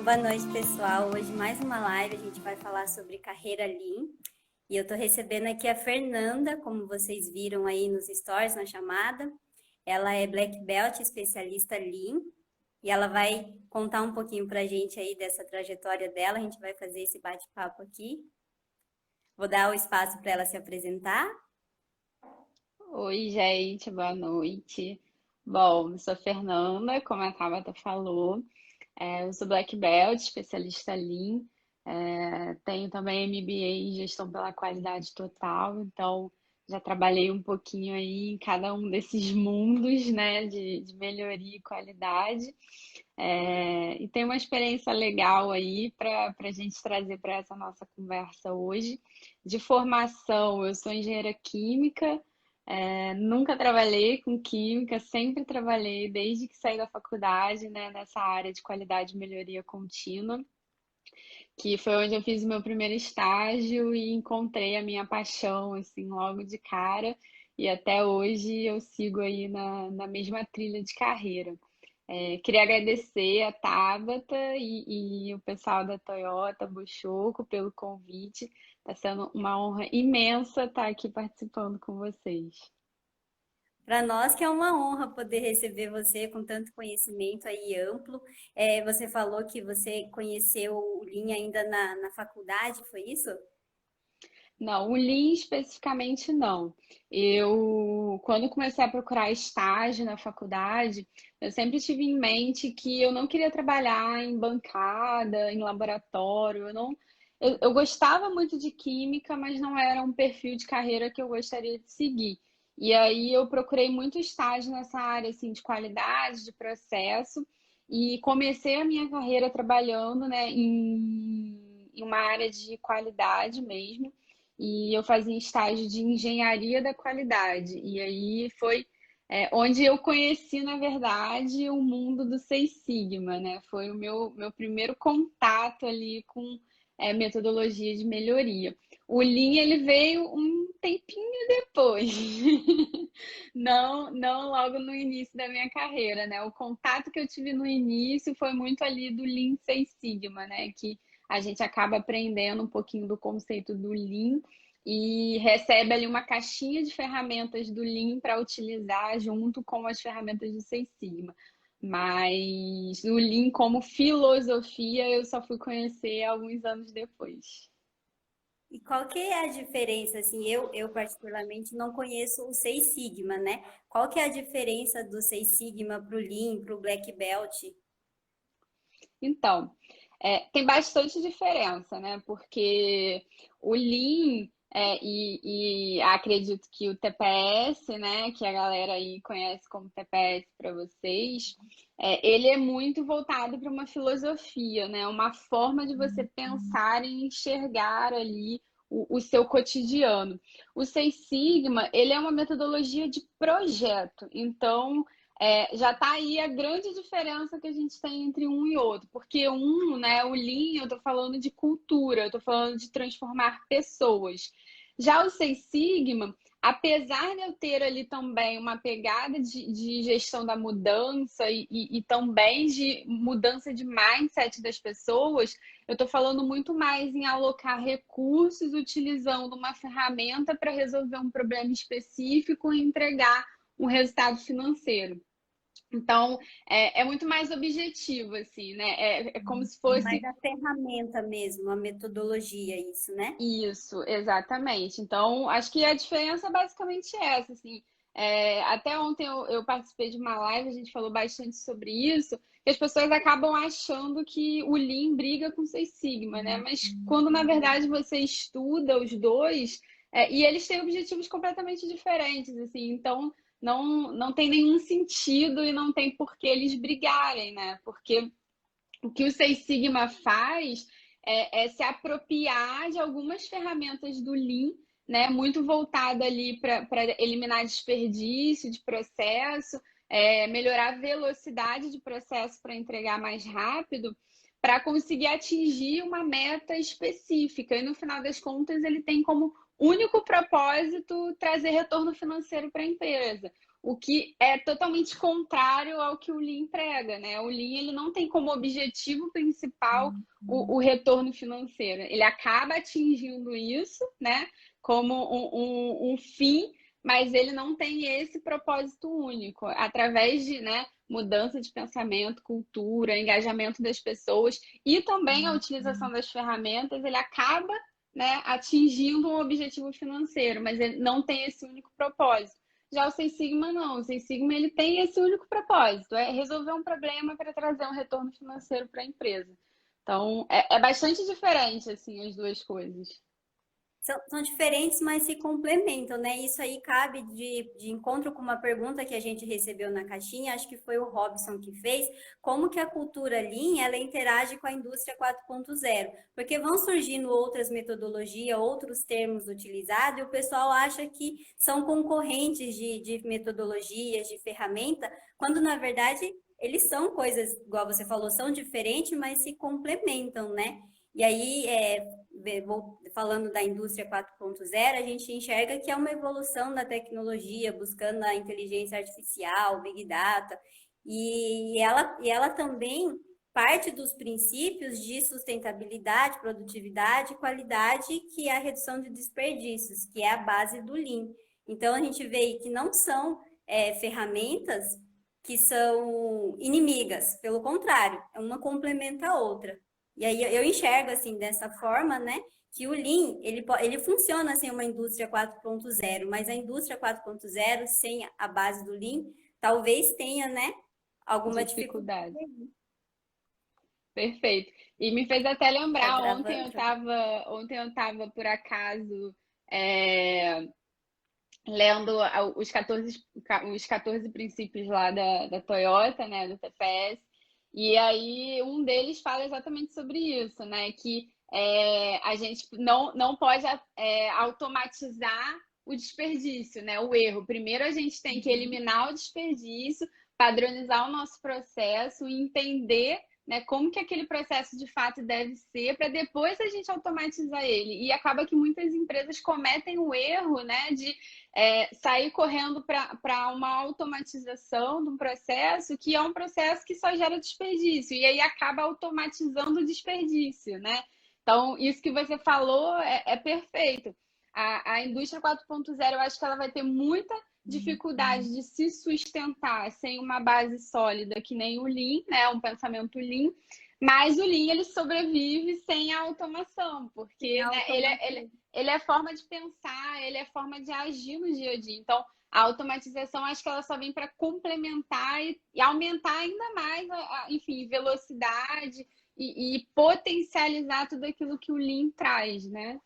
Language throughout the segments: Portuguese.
Boa noite, pessoal. Hoje mais uma live, a gente vai falar sobre carreira Lean. E eu estou recebendo aqui a Fernanda, como vocês viram aí nos stories, na chamada. Ela é Black Belt, especialista Lean. E ela vai contar um pouquinho para a gente aí dessa trajetória dela. A gente vai fazer esse bate-papo aqui. Vou dar o espaço para ela se apresentar. Oi, gente, boa noite. Bom, eu sou a Fernanda, como a Tabata falou. Eu sou Black Belt, especialista Lean. Tenho também MBA em Gestão pela Qualidade Total, então já trabalhei um pouquinho aí em cada um desses mundos, né, de melhoria e qualidade. E tem uma experiência legal aí para a gente trazer para essa nossa conversa hoje. De formação, eu sou engenheira química. Nunca trabalhei com química, sempre trabalhei desde que saí da faculdade, né, nessa área de qualidade e melhoria contínua, que foi onde eu fiz o meu primeiro estágio e encontrei a minha paixão, assim, logo de cara, e até hoje eu sigo aí na mesma trilha de carreira. Queria agradecer a Tabata e o pessoal da Toyota Buchoco pelo convite. Está sendo uma honra imensa estar aqui participando com vocês. Para nós que é uma honra poder receber você com tanto conhecimento aí amplo. Você falou que você conheceu o Lean ainda na faculdade, foi isso? Não, o Lean especificamente não. Quando comecei a procurar estágio na faculdade, eu sempre tive em mente que eu não queria trabalhar em bancada, em laboratório. Eu gostava muito de química, mas não era um perfil de carreira que eu gostaria de seguir. E aí eu procurei muito estágio nessa área assim, de qualidade, de processo, e comecei a minha carreira trabalhando, né, em uma área de qualidade mesmo e eu fazia estágio de engenharia da qualidade. E aí foi onde eu conheci, na verdade, o mundo do Seis Sigma, né? Foi o meu primeiro contato ali com metodologia de melhoria. O Lean, ele veio um tempinho depois, não logo no início da minha carreira, né? O contato que eu tive no início foi muito ali do Lean Seis Sigma, né? Que a gente acaba aprendendo um pouquinho do conceito do Lean e recebe ali uma caixinha de ferramentas do Lean para utilizar junto com as ferramentas do Seis Sigma. Mas o Lean como filosofia eu só fui conhecer alguns anos depois. E qual que é a diferença, assim, eu particularmente não conheço o Seis Sigma, né? Qual que é a diferença do Seis Sigma para o Lean, para o Black Belt? Então, tem bastante diferença, né? Porque o Lean e acredito que o TPS, né, que a galera aí conhece como TPS para vocês, ele é muito voltado para uma filosofia, né? Uma forma de você pensar e enxergar ali o seu cotidiano. O Seis Sigma, ele é uma metodologia de projeto. Então, já está aí a grande diferença que a gente tem entre um e outro, porque né, o Lean, eu estou falando de cultura, eu estou falando de transformar pessoas. Já o Seis Sigma, apesar de eu ter ali também uma pegada de gestão da mudança e também de mudança de mindset das pessoas, eu estou falando muito mais em alocar recursos utilizando uma ferramenta para resolver um problema específico e entregar um resultado financeiro. Então, é muito mais objetivo, assim, né? É como se É mais fosse a ferramenta mesmo, a metodologia, isso, né? isso, exatamente. Então, acho que a diferença é basicamente essa, assim. Até ontem eu participei de uma live, a gente falou bastante sobre isso, que as pessoas acabam achando que o Lean briga com o Six Sigma, né? Mas quando, na verdade, você estuda os dois, e eles têm objetivos completamente diferentes, assim. Então, não tem nenhum sentido e não tem por que eles brigarem, né? Porque o que o Seis Sigma faz é se apropriar de algumas ferramentas do Lean, né, muito voltada ali para eliminar desperdício de processo, melhorar a velocidade de processo para entregar mais rápido, para conseguir atingir uma meta específica. E no final das contas, ele tem como único propósito trazer retorno financeiro para a empresa. o que é totalmente contrário ao que o Lean prega, né? O Lean ele não tem como objetivo principal o retorno financeiro. Ele acaba atingindo isso, né? Como um fim, mas ele não tem esse propósito único. Através de, né, mudança de pensamento, cultura, engajamento das pessoas e também a utilização das ferramentas, ele acaba, né, atingindo um objetivo financeiro, mas ele não tem esse único propósito. Já o Seis Sigma não, o Seis Sigma ele tem esse único propósito, é resolver um problema para trazer um retorno financeiro para a empresa. Então, é bastante diferente, assim, as duas coisas. São diferentes, mas se complementam, né? Isso aí cabe de encontro com uma pergunta que a gente recebeu na caixinha, acho que foi o Robson que fez, como que a cultura Lean, ela interage com a indústria 4.0? Porque vão surgindo outras metodologias, outros termos utilizados, e o pessoal acha que são concorrentes de metodologias, de ferramenta, quando na verdade eles são coisas, igual você falou, são diferentes, mas se complementam, né? E aí, falando da indústria 4.0, a gente enxerga que é uma evolução da tecnologia, buscando a inteligência artificial, Big Data, e ela também parte dos princípios de sustentabilidade, produtividade e qualidade, que é a redução de desperdícios, que é a base do Lean. Então, a gente vê que não são ferramentas que são inimigas, pelo contrário, uma complementa a outra. E aí eu enxergo assim dessa forma, né, que o Lean, ele funciona sem uma indústria 4.0, mas a indústria 4.0 sem a base do Lean, talvez tenha, né, alguma dificuldade. Dificuldade. Perfeito. E me fez até Tá lembrar, travando? ontem eu tava por acaso é, lendo os 14 princípios lá da Toyota, né, do TPS, e aí um deles fala exatamente sobre isso, né, que a gente não pode automatizar o desperdício, né, o erro. Primeiro a gente tem que eliminar o desperdício, padronizar o nosso processo, entender, né, como que aquele processo de fato deve ser, para depois a gente automatizar ele. E acaba que muitas empresas cometem o erro, né, de sair correndo para uma automatização de um processo que é um processo que só gera desperdício, e aí acaba automatizando o desperdício, né? Então, isso que você falou é perfeito. A indústria 4.0, eu acho que ela vai ter muita dificuldade de se sustentar sem uma base sólida, que nem o Lean, né? Um pensamento Lean. Mas o Lean, ele sobrevive sem a automação, porque né, ele é forma de pensar, ele é forma de agir no dia a dia. Então, a automatização, acho que ela só vem para complementar e aumentar ainda mais, enfim, velocidade e potencializar tudo aquilo que o Lean traz, né?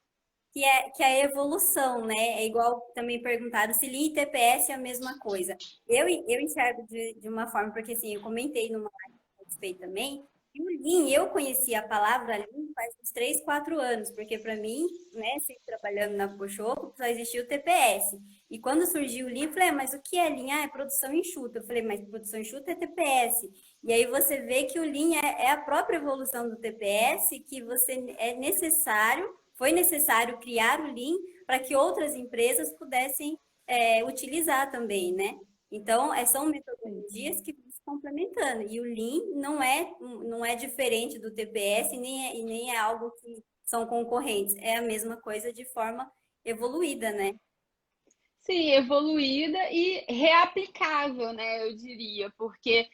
Que é a evolução, né? É igual também perguntaram se Lean e TPS é a mesma coisa. Eu enxergo de uma forma, porque assim, eu comentei numa live a respeito também, e o Lean, eu conheci a palavra Lean faz uns 3, 4 anos, porque para mim, né, sempre trabalhando na Pochoco, só existia o TPS. E quando surgiu o Lean, eu falei, mas o que é Lean? Ah, é produção enxuta. Eu falei, mas produção enxuta é TPS. E aí você vê que o Lean é a própria evolução do TPS, que você é necessário, foi necessário criar o Lean para que outras empresas pudessem utilizar também, né? Então, são metodologias que vão se complementando. E o Lean não é diferente do TPS e nem é algo que são concorrentes. É a mesma coisa de forma evoluída, né? Sim, evoluída e reaplicável, né? Eu diria, porque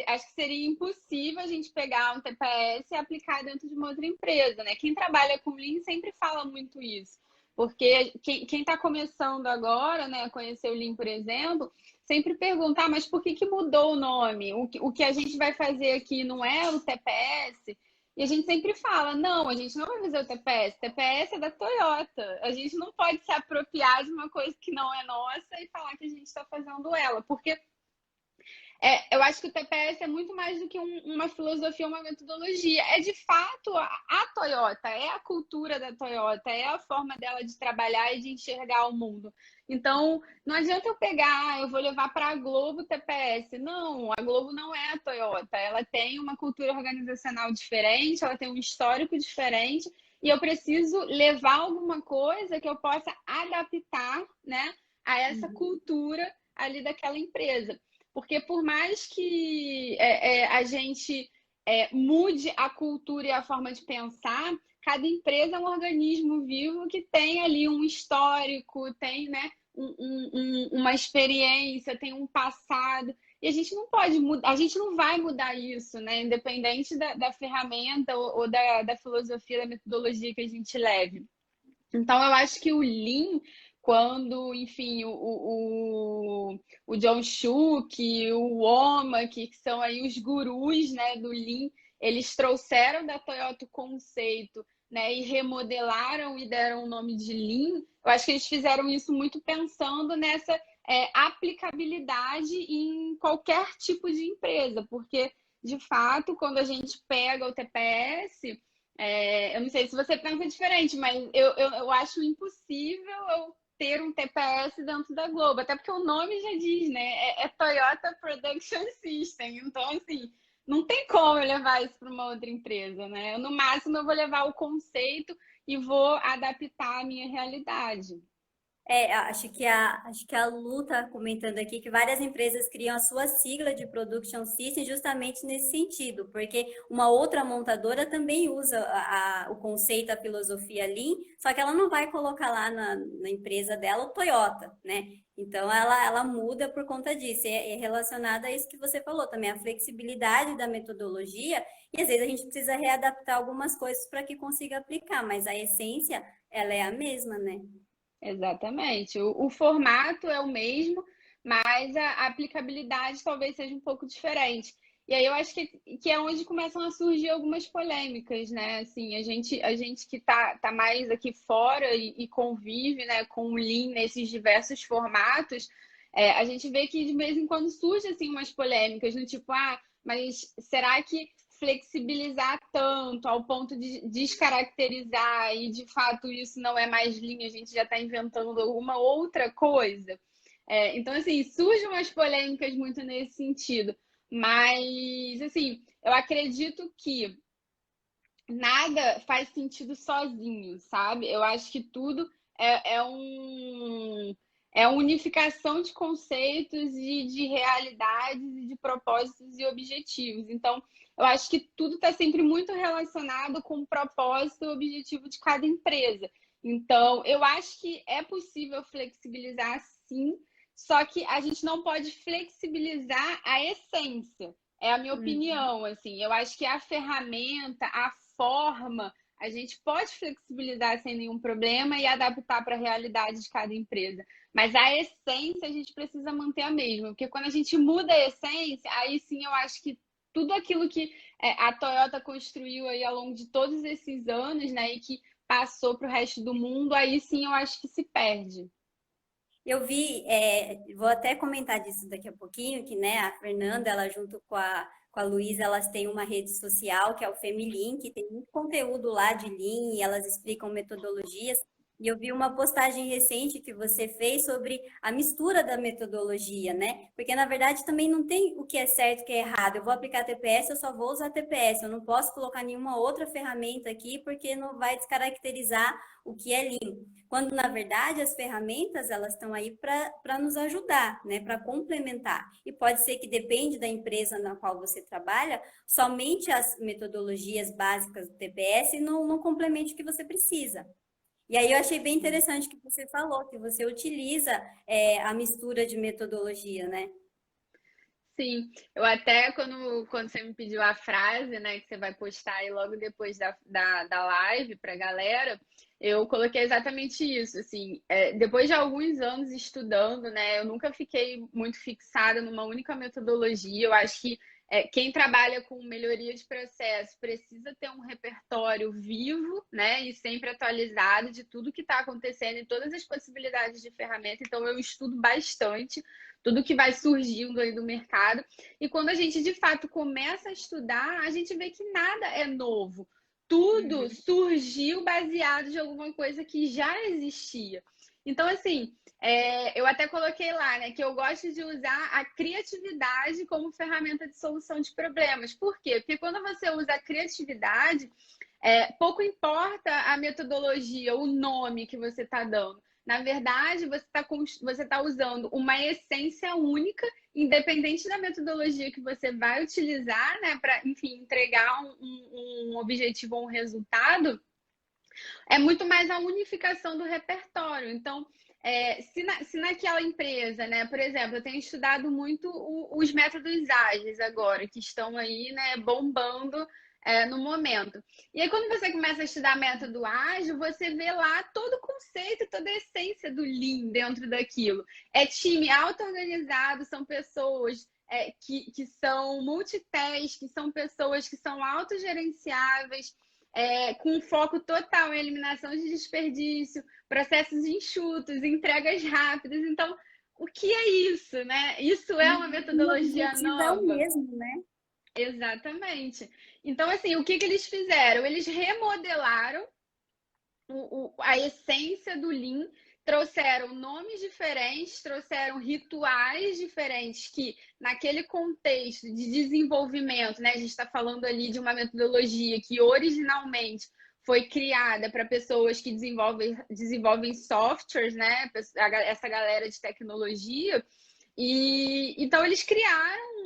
acho que seria impossível a gente pegar um TPS e aplicar dentro de uma outra empresa, né? Quem trabalha com Lean sempre fala muito isso, porque quem está começando agora, né, a conhecer o Lean, por exemplo, sempre pergunta, mas por que mudou o nome? O que a gente vai fazer aqui não é o TPS? E a gente sempre fala, não, a gente não vai fazer o TPS. TPS é da Toyota. A gente não pode se apropriar de uma coisa que não é nossa e falar que a gente está fazendo ela. Porque eu acho que o TPS é muito mais do que uma filosofia, uma metodologia. É de fato a Toyota, é a cultura da Toyota, é a forma dela de trabalhar e de enxergar o mundo. Então, não adianta eu pegar, eu vou levar para a Globo TPS. Não, a Globo não é a Toyota. Ela tem uma cultura organizacional diferente, ela tem um histórico diferente, e eu preciso levar alguma coisa que eu possa adaptar, né, a essa Uhum. cultura ali daquela empresa. Porque por mais que a gente mude a cultura e a forma de pensar, cada empresa é um organismo vivo que tem ali um histórico, tem, né, uma experiência, tem um passado. E a gente não pode mudar, a gente não vai mudar isso, né? Independente da ferramenta ou da filosofia, da metodologia que a gente leve. Então, eu acho que o Lean, quando, enfim, o John Shook, o Woma, que são aí os gurus, né, do Lean, eles trouxeram da Toyota o conceito, né, e remodelaram e deram o nome de Lean. Eu acho que eles fizeram isso muito pensando nessa aplicabilidade em qualquer tipo de empresa, porque, de fato, quando a gente pega o TPS, eu não sei se você pensa diferente, mas eu acho impossível eu ter um TPS dentro da Globo, até porque o nome já diz, né? É Toyota Production System. Então, assim, não tem como eu levar isso para uma outra empresa, né? No máximo, eu vou levar o conceito e vou adaptar à minha realidade. Acho que a Lu está comentando aqui que várias empresas criam a sua sigla de Production System justamente nesse sentido, porque uma outra montadora também usa o conceito, a filosofia Lean, só que ela não vai colocar lá na empresa dela o Toyota, né? Então ela muda por conta disso. É relacionado a isso que você falou também, a flexibilidade da metodologia, e às vezes a gente precisa readaptar algumas coisas para que consiga aplicar, mas a essência, ela é a mesma, né? Exatamente. O formato é o mesmo, mas a aplicabilidade talvez seja um pouco diferente. E aí eu acho que é onde começam a surgir algumas polêmicas, né? Assim, a gente que tá mais aqui fora e convive, né, com o Lean nesses diversos formatos, a gente vê que de vez em quando surgem assim umas polêmicas, do tipo, mas será que flexibilizar tanto ao ponto de descaracterizar e de fato isso não é mais linha, a gente já está inventando alguma outra coisa. Então, assim, surgem umas polêmicas muito nesse sentido. Mas, assim, eu acredito que nada faz sentido sozinho, sabe? Eu acho que tudo é uma unificação de conceitos e de realidades e de propósitos e objetivos. Então, eu acho que tudo está sempre muito relacionado com o propósito e o objetivo de cada empresa. Então, eu acho que é possível flexibilizar sim, só que a gente não pode flexibilizar a essência. É a minha Uhum. opinião, assim. Eu acho que a ferramenta, a forma, a gente pode flexibilizar sem nenhum problema e adaptar para a realidade de cada empresa. Mas a essência a gente precisa manter a mesma, porque quando a gente muda a essência, aí sim eu acho que tudo aquilo que a Toyota construiu aí ao longo de todos esses anos, né, e que passou para o resto do mundo, aí sim eu acho que se perde. Eu vi, vou até comentar disso daqui a pouquinho, que né, a Fernanda, ela junto com a Luísa, elas têm uma rede social que é o Femilink, tem muito conteúdo lá de Lean, e elas explicam metodologias. E eu vi uma postagem recente que você fez sobre a mistura da metodologia, né? Porque na verdade também não tem o que é certo e o que é errado. Eu vou aplicar TPS, eu só vou usar TPS, eu não posso colocar nenhuma outra ferramenta aqui porque não vai descaracterizar o que é Lean. Quando na verdade as ferramentas elas estão aí para nos ajudar, né, para complementar. E pode ser que depende da empresa na qual você trabalha, somente as metodologias básicas do TPS não complemente o que você precisa. E aí eu achei bem interessante que você falou que você utiliza a mistura de metodologia, né? Sim, eu até quando você me pediu a frase, né, que você vai postar aí logo depois da live para a galera, eu coloquei exatamente isso, assim, depois de alguns anos estudando, né, eu nunca fiquei muito fixada numa única metodologia, eu acho que quem trabalha com melhoria de processo precisa ter um repertório vivo, né, e sempre atualizado de tudo que está acontecendo e todas as possibilidades de ferramenta, então eu estudo bastante tudo que vai surgindo aí do mercado. E quando a gente de fato começa a estudar, a gente vê que nada é novo. Tudo Uhum. surgiu baseado em alguma coisa que já existia. Então, assim, eu até coloquei lá, né, que eu gosto de usar a criatividade como ferramenta de solução de problemas. Por quê? Porque quando você usa a criatividade, pouco importa a metodologia, o nome que você está dando. Na verdade, você tá usando uma essência única, independente da metodologia que você vai utilizar, né, para, enfim, entregar um objetivo ou um resultado, é muito mais a unificação do repertório. Então, se naquela empresa, né, por exemplo, eu tenho estudado muito os métodos ágeis agora, que estão aí, né, bombando no momento. E aí, quando você começa a estudar método ágil, você vê lá todo o conceito, toda a essência do Lean dentro daquilo. É time auto-organizado, são pessoas que são multitask, que são pessoas que são autogerenciáveis, com foco total em eliminação de desperdício, processos enxutos, entregas rápidas. Então, o que é isso, né? Isso é uma O metodologia objetivo é o nova. mesmo, né? Exatamente. Então, assim, o que eles fizeram? Eles remodelaram a essência do Lean, trouxeram nomes diferentes, trouxeram rituais diferentes que, naquele contexto de desenvolvimento, né, a gente está falando ali de uma metodologia que originalmente foi criada para pessoas que desenvolvem softwares, né, essa galera de tecnologia. E então eles criaram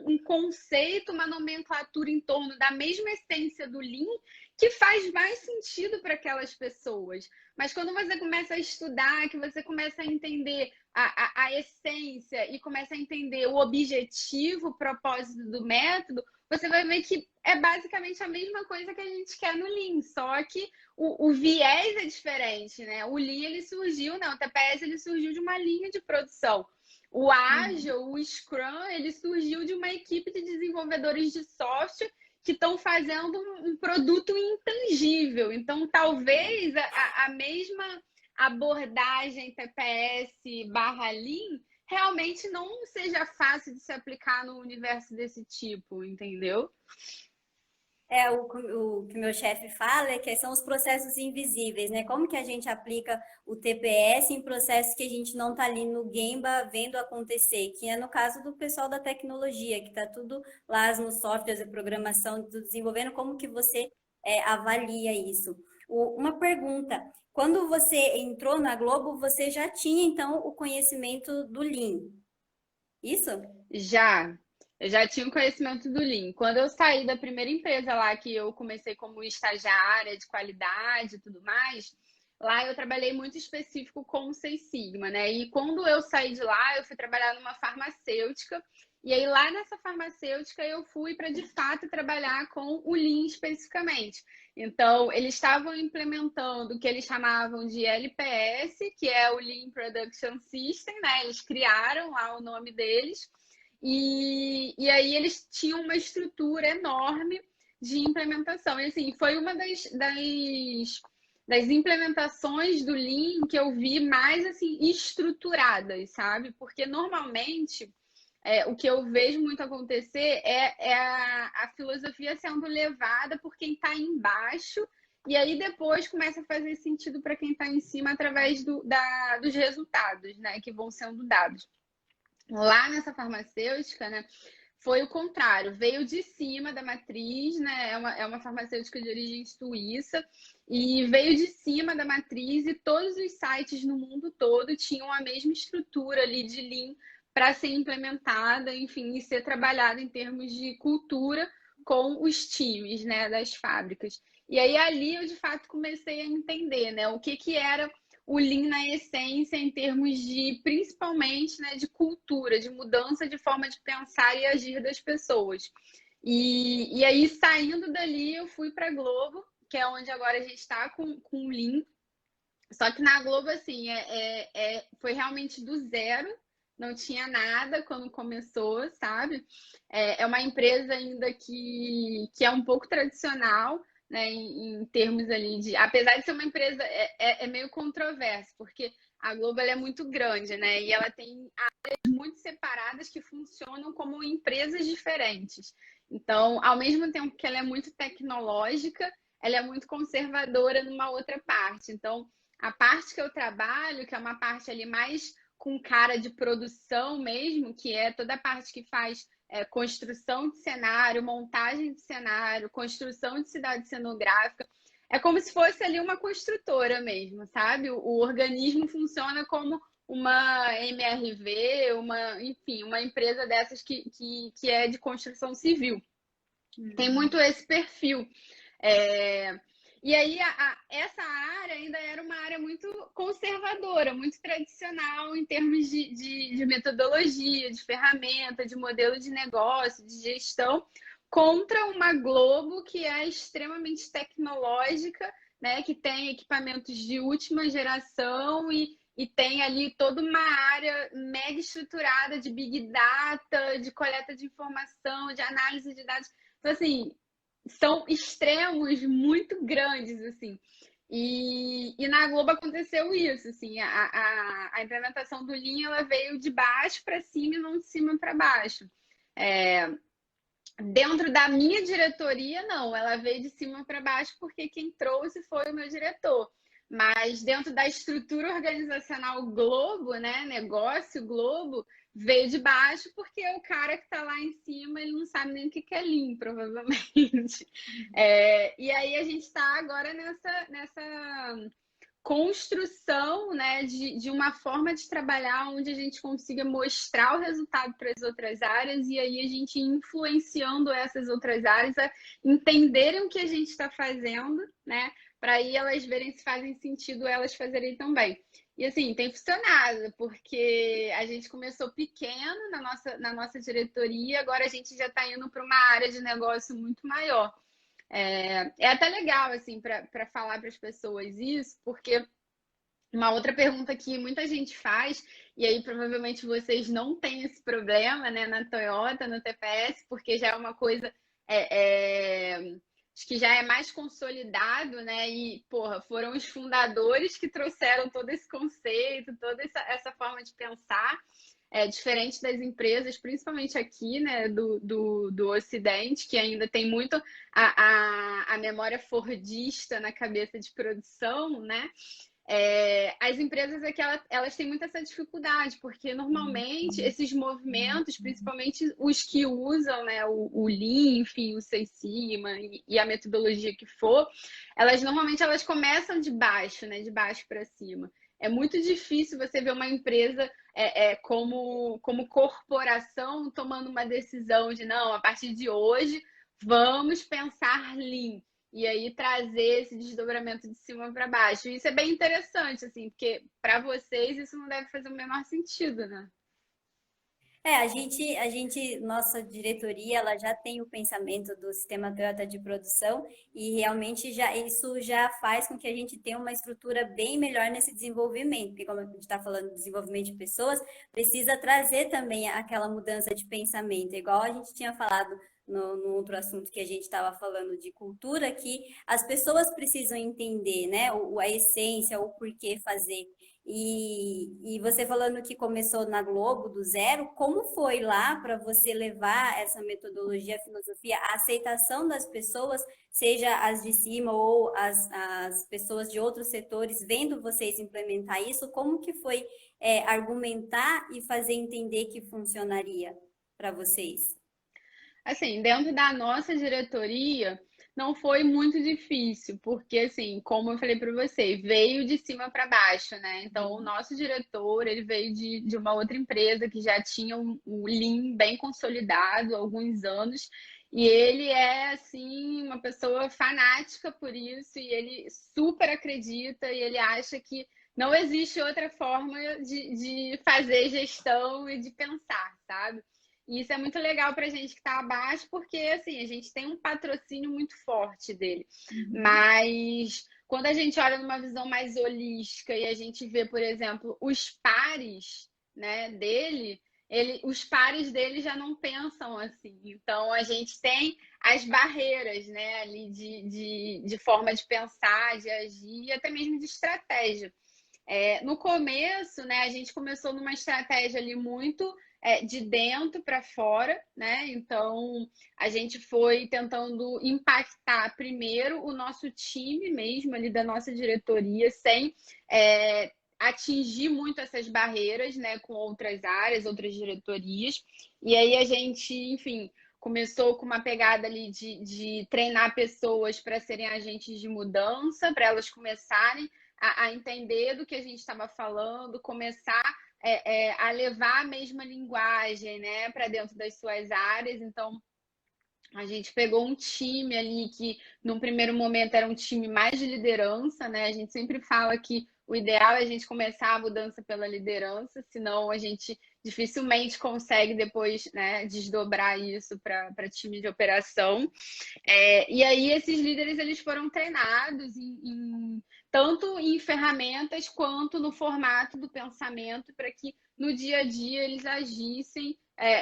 um conceito, uma nomenclatura em torno da mesma essência do Lean que faz mais sentido para aquelas pessoas. Mas quando você começa a estudar, que você começa a entender a essência e começa a entender o objetivo, o propósito do método, você vai ver que é basicamente a mesma coisa que a gente quer no Lean, só que o viés é diferente, né? O Lean ele surgiu, né? O TPS ele surgiu de uma linha de produção. O Agile, o Scrum, ele surgiu de uma equipe de desenvolvedores de software que estão fazendo um produto intangível. Então, talvez a mesma abordagem TPS/Lean realmente não seja fácil de se aplicar no universo desse tipo, entendeu? O que meu chefe fala é que são os processos invisíveis, né? Como que a gente aplica o TPS em processos que a gente não está ali no Gemba vendo acontecer, que é no caso do pessoal da tecnologia, que está tudo lá nos softwares de programação, tudo desenvolvendo, como que você avalia isso? Uma pergunta, quando você entrou na Globo, você já tinha, então, o conhecimento do Lean, isso? Já, eu já tinha um conhecimento do Lean. Quando eu saí da primeira empresa lá, que eu comecei como estagiária de qualidade e tudo mais, lá eu trabalhei muito específico com o Seis Sigma, né? E quando eu saí de lá, eu fui trabalhar numa farmacêutica. E aí lá nessa farmacêutica eu fui para de fato trabalhar com o Lean especificamente. Então, eles estavam implementando o que eles chamavam de LPS, que é o Lean Production System, né? Eles criaram lá o nome deles. E aí eles tinham uma estrutura enorme de implementação. E assim, foi uma das implementações do Lean que eu vi mais assim estruturadas, sabe? Porque normalmente o que eu vejo muito acontecer é a filosofia sendo levada por quem está embaixo, e aí depois começa a fazer sentido para quem está em cima através dos resultados, né, que vão sendo dados. Lá nessa farmacêutica, né, foi o contrário, veio de cima da matriz, né? É uma farmacêutica de origem suíça, e veio de cima da matriz, e todos os sites no mundo todo tinham a mesma estrutura ali de Lean para ser implementada, enfim, e ser trabalhada em termos de cultura com os times, né, das fábricas. E aí ali eu de fato comecei a entender, né, o que era o Lean na essência em termos de, principalmente, né, de cultura, de mudança de forma de pensar e agir das pessoas. E aí, saindo dali, eu fui para a Globo, que é onde agora a gente está com o Lean. Só que na Globo, assim, foi realmente do zero, não tinha nada quando começou, sabe? É uma empresa ainda que é um pouco tradicional, né, em termos ali de. Apesar de ser uma empresa, é meio controverso, porque a Globo ela é muito grande, né? E ela tem áreas muito separadas que funcionam como empresas diferentes. Então, ao mesmo tempo que ela é muito tecnológica, ela é muito conservadora numa outra parte. Então, a parte que eu trabalho, que é uma parte ali mais com cara de produção mesmo, que é toda a parte que faz construção de cenário, montagem de cenário, construção de cidade cenográfica, é como se fosse ali uma construtora mesmo, sabe? O organismo funciona como uma MRV, enfim, uma empresa dessas que é de construção civil. Tem muito esse perfil. É, E aí, essa área ainda era uma área muito conservadora, muito tradicional em termos de metodologia, de ferramenta, de modelo de negócio, de gestão, contra uma Globo que é extremamente tecnológica, né, que tem equipamentos de última geração e tem ali toda uma área mega estruturada de Big Data, de coleta de informação, de análise de dados. Então, assim, são extremos muito grandes, assim. E na Globo aconteceu isso, assim, a implementação do Lean, ela veio de baixo para cima e não de cima para baixo. É, Dentro da minha diretoria, não, ela veio de cima para baixo porque quem trouxe foi o meu diretor. Mas dentro da estrutura organizacional Globo, né, negócio Globo, veio de baixo porque o cara que está lá em cima, ele não sabe nem o que é Lean, provavelmente. E aí a gente está agora nessa construção, né, de uma forma de trabalhar onde a gente consiga mostrar o resultado para as outras áreas e aí a gente influenciando essas outras áreas a entenderem o que a gente está fazendo, né, para aí elas verem se fazem sentido elas fazerem também. E assim, tem funcionado, porque a gente começou pequeno na nossa diretoria, agora a gente já está indo para uma área de negócio muito maior. É até legal, assim, para falar para as pessoas isso, porque uma outra pergunta que muita gente faz, e aí provavelmente vocês não têm esse problema, né, na Toyota, no TPS, porque já é uma coisa acho que já é mais consolidado, né? E, porra, foram os fundadores que trouxeram todo esse conceito, toda essa forma de pensar diferente das empresas, principalmente aqui, né, do Ocidente, que ainda tem muito a memória fordista na cabeça de produção, né? As empresas aqui elas têm muita essa dificuldade, porque normalmente esses movimentos, principalmente os que usam, né, o Lean, enfim, o Six Sigma e a metodologia que for, elas começam de baixo, né, de baixo para cima. É muito difícil você ver uma empresa como corporação tomando uma decisão de não, a partir de hoje vamos pensar Lean. E aí trazer esse desdobramento de cima para baixo. Isso é bem interessante, assim, porque para vocês isso não deve fazer o menor sentido, né? Nossa diretoria, ela já tem o pensamento do sistema Toyota de produção e realmente isso já faz com que a gente tenha uma estrutura bem melhor nesse desenvolvimento, porque como a gente está falando de desenvolvimento de pessoas, precisa trazer também aquela mudança de pensamento, igual a gente tinha falado no outro assunto que a gente estava falando de cultura, que as pessoas precisam entender, né, a essência, o porquê fazer. E você falando que começou na Globo do zero, como foi lá para você levar essa metodologia, a filosofia, a aceitação das pessoas, seja as de cima ou as pessoas de outros setores, vendo vocês implementar isso, como que foi argumentar e fazer entender que funcionaria para vocês? Assim, dentro da nossa diretoria, não foi muito difícil, porque, assim, como eu falei para você, veio de cima para baixo, né? Então, o nosso diretor, ele veio de uma outra empresa que já tinha um Lean bem consolidado há alguns anos, e ele é, assim, uma pessoa fanática por isso, e ele super acredita, e ele acha que não existe outra forma de fazer gestão e de pensar, sabe? E isso é muito legal para a gente que está abaixo, porque assim, a gente tem um patrocínio muito forte dele. Mas quando a gente olha numa visão mais holística e a gente vê, por exemplo, os pares, né, dele, os pares dele já não pensam assim. Então a gente tem as barreiras, né, ali de forma de pensar, de agir e até mesmo de estratégia. No começo, né, a gente começou numa estratégia ali muito de dentro para fora, né? Então a gente foi tentando impactar primeiro o nosso time mesmo ali da nossa diretoria, sem atingir muito essas barreiras, né, com outras áreas, outras diretorias. E aí a gente, enfim, começou com uma pegada ali de treinar pessoas para serem agentes de mudança, para elas começarem a entender do que a gente estava falando, começar a levar a mesma linguagem, né, para dentro das suas áreas. Então, a gente pegou um time ali que, num primeiro momento, era um time mais de liderança, né? A gente sempre fala que o ideal é a gente começar a mudança pela liderança, senão a gente dificilmente consegue depois, né, desdobrar isso para time de operação. E aí esses líderes eles foram treinados tanto em ferramentas quanto no formato do pensamento para que no dia a dia eles agissem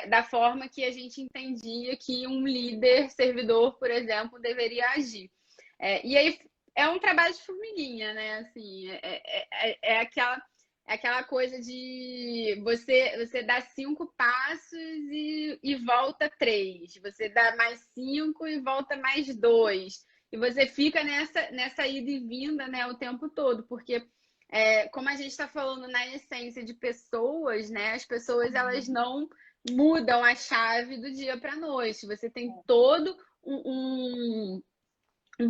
da forma que a gente entendia que um líder servidor, por exemplo, deveria agir. E aí é um trabalho de formiguinha, né? Assim, aquela coisa de você dá 5 passos e volta 3. Você dá mais 5 e volta mais 2. E você fica nessa ida e vinda, né, o tempo todo, porque como a gente está falando na essência de pessoas, né, as pessoas elas não mudam a chave do dia para a noite. Você tem todo um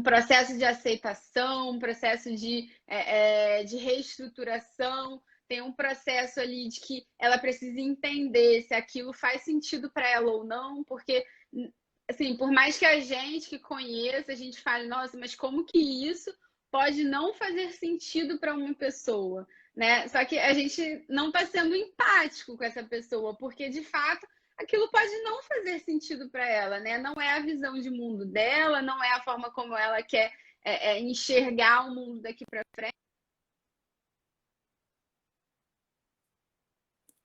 processo de aceitação, um processo de reestruturação, tem um processo ali de que ela precisa entender se aquilo faz sentido para ela ou não, porque, assim, por mais que a gente que conheça, a gente fale, nossa, mas como que isso pode não fazer sentido para uma pessoa, né? Só que a gente não está sendo empático com essa pessoa, porque de fato aquilo pode não fazer sentido para ela, né? Não é a visão de mundo dela, não é a forma como ela quer enxergar o mundo daqui para frente.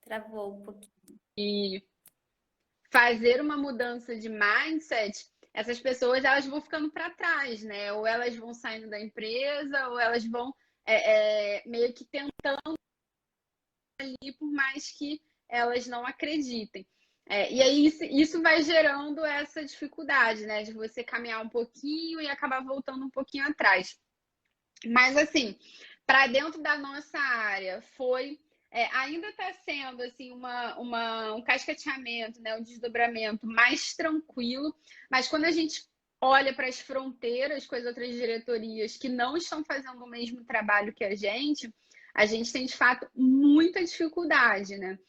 Travou um pouquinho. E fazer uma mudança de mindset, essas pessoas elas vão ficando para trás, né? Ou elas vão saindo da empresa, ou elas vão meio que tentando ali, por mais que elas não acreditem. E aí isso vai gerando essa dificuldade, né? De você caminhar um pouquinho e acabar voltando um pouquinho atrás. Mas assim, para dentro da nossa área, ainda está sendo assim um cascateamento, né? Um desdobramento mais tranquilo, mas quando a gente olha para as fronteiras com as outras diretorias que não estão fazendo o mesmo trabalho que a gente tem de fato muita dificuldade, né?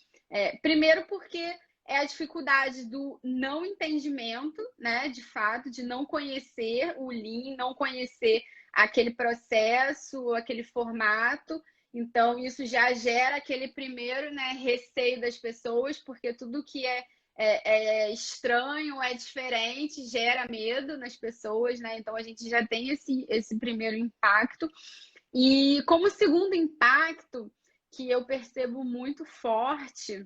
Primeiro porque é a dificuldade do não entendimento, né? De fato, de não conhecer o Lean, não conhecer aquele processo, aquele formato. Então, isso já gera aquele primeiro, né, receio das pessoas, porque tudo que é estranho, é diferente, gera medo nas pessoas, né? Então, a gente já tem esse primeiro impacto. E como segundo impacto, que eu percebo muito forte,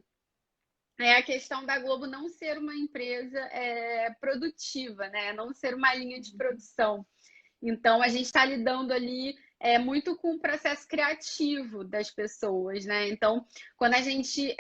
é a questão da Globo não ser uma empresa produtiva, né? Não ser uma linha de produção. Então, a gente está lidando ali muito com o processo criativo das pessoas, né? Então, quando a gente.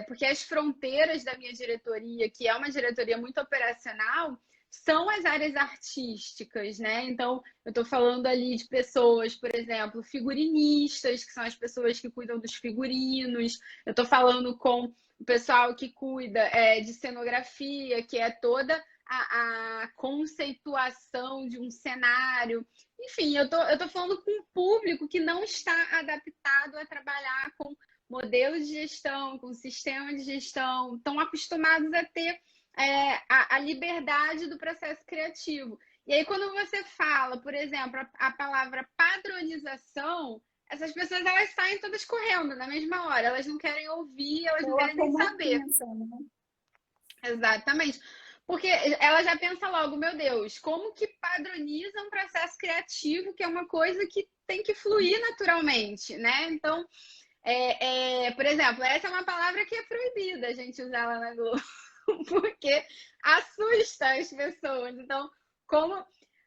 Porque as fronteiras da minha diretoria, que é uma diretoria muito operacional, são as áreas artísticas, né? Então, eu estou falando ali de pessoas, por exemplo, figurinistas, que são as pessoas que cuidam dos figurinos, eu estou falando com o pessoal que cuida de cenografia, que é toda a conceituação de um cenário. Enfim, eu tô falando com um público que não está adaptado a trabalhar com modelos de gestão, com sistema de gestão, estão acostumados a ter a liberdade do processo criativo. E aí, quando você fala, por exemplo, a palavra padronização, essas pessoas elas saem todas correndo na mesma hora, elas não querem ouvir, elas não querem nem saber. Exatamente. Porque ela já pensa logo, meu Deus, como que padroniza um processo criativo, que é uma coisa que tem que fluir naturalmente, né? Então, por exemplo, essa é uma palavra que é proibida a gente usar lá na Globo, porque assusta as pessoas. Então,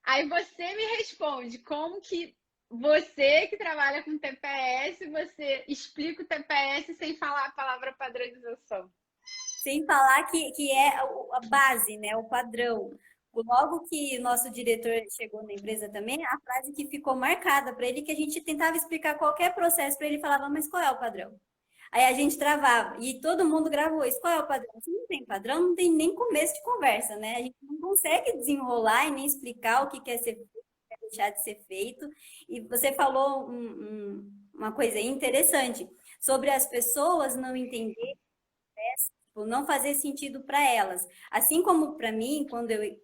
aí você me responde, como que você que trabalha com TPS, você explica o TPS sem falar a palavra padronização? Sem falar que é a base, né? O padrão. Logo que o nosso diretor chegou na empresa também, a frase que ficou marcada para ele, que a gente tentava explicar qualquer processo para ele, falava, mas qual é o padrão? Aí a gente travava e todo mundo gravou isso. Qual é o padrão? Se não tem padrão, não tem nem começo de conversa, né? A gente não consegue desenrolar e nem explicar o que quer ser feito, o que quer deixar de ser feito. E você falou uma coisa interessante sobre as pessoas não entenderem, tipo, não fazer sentido para elas. Assim como para mim, quando eu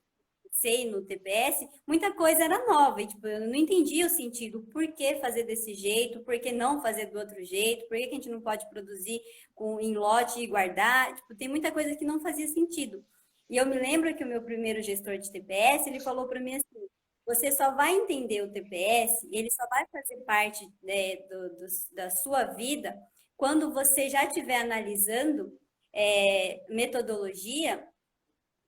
sei no TPS, muita coisa era nova, e tipo, eu não entendia o sentido, por que fazer desse jeito, por que não fazer do outro jeito, por que que a gente não pode produzir em lote e guardar, tipo, tem muita coisa que não fazia sentido. E eu me lembro que o meu primeiro gestor de TPS, ele falou para mim assim, você só vai entender o TPS, ele só vai fazer parte, né, da sua vida quando você já estiver analisando metodologia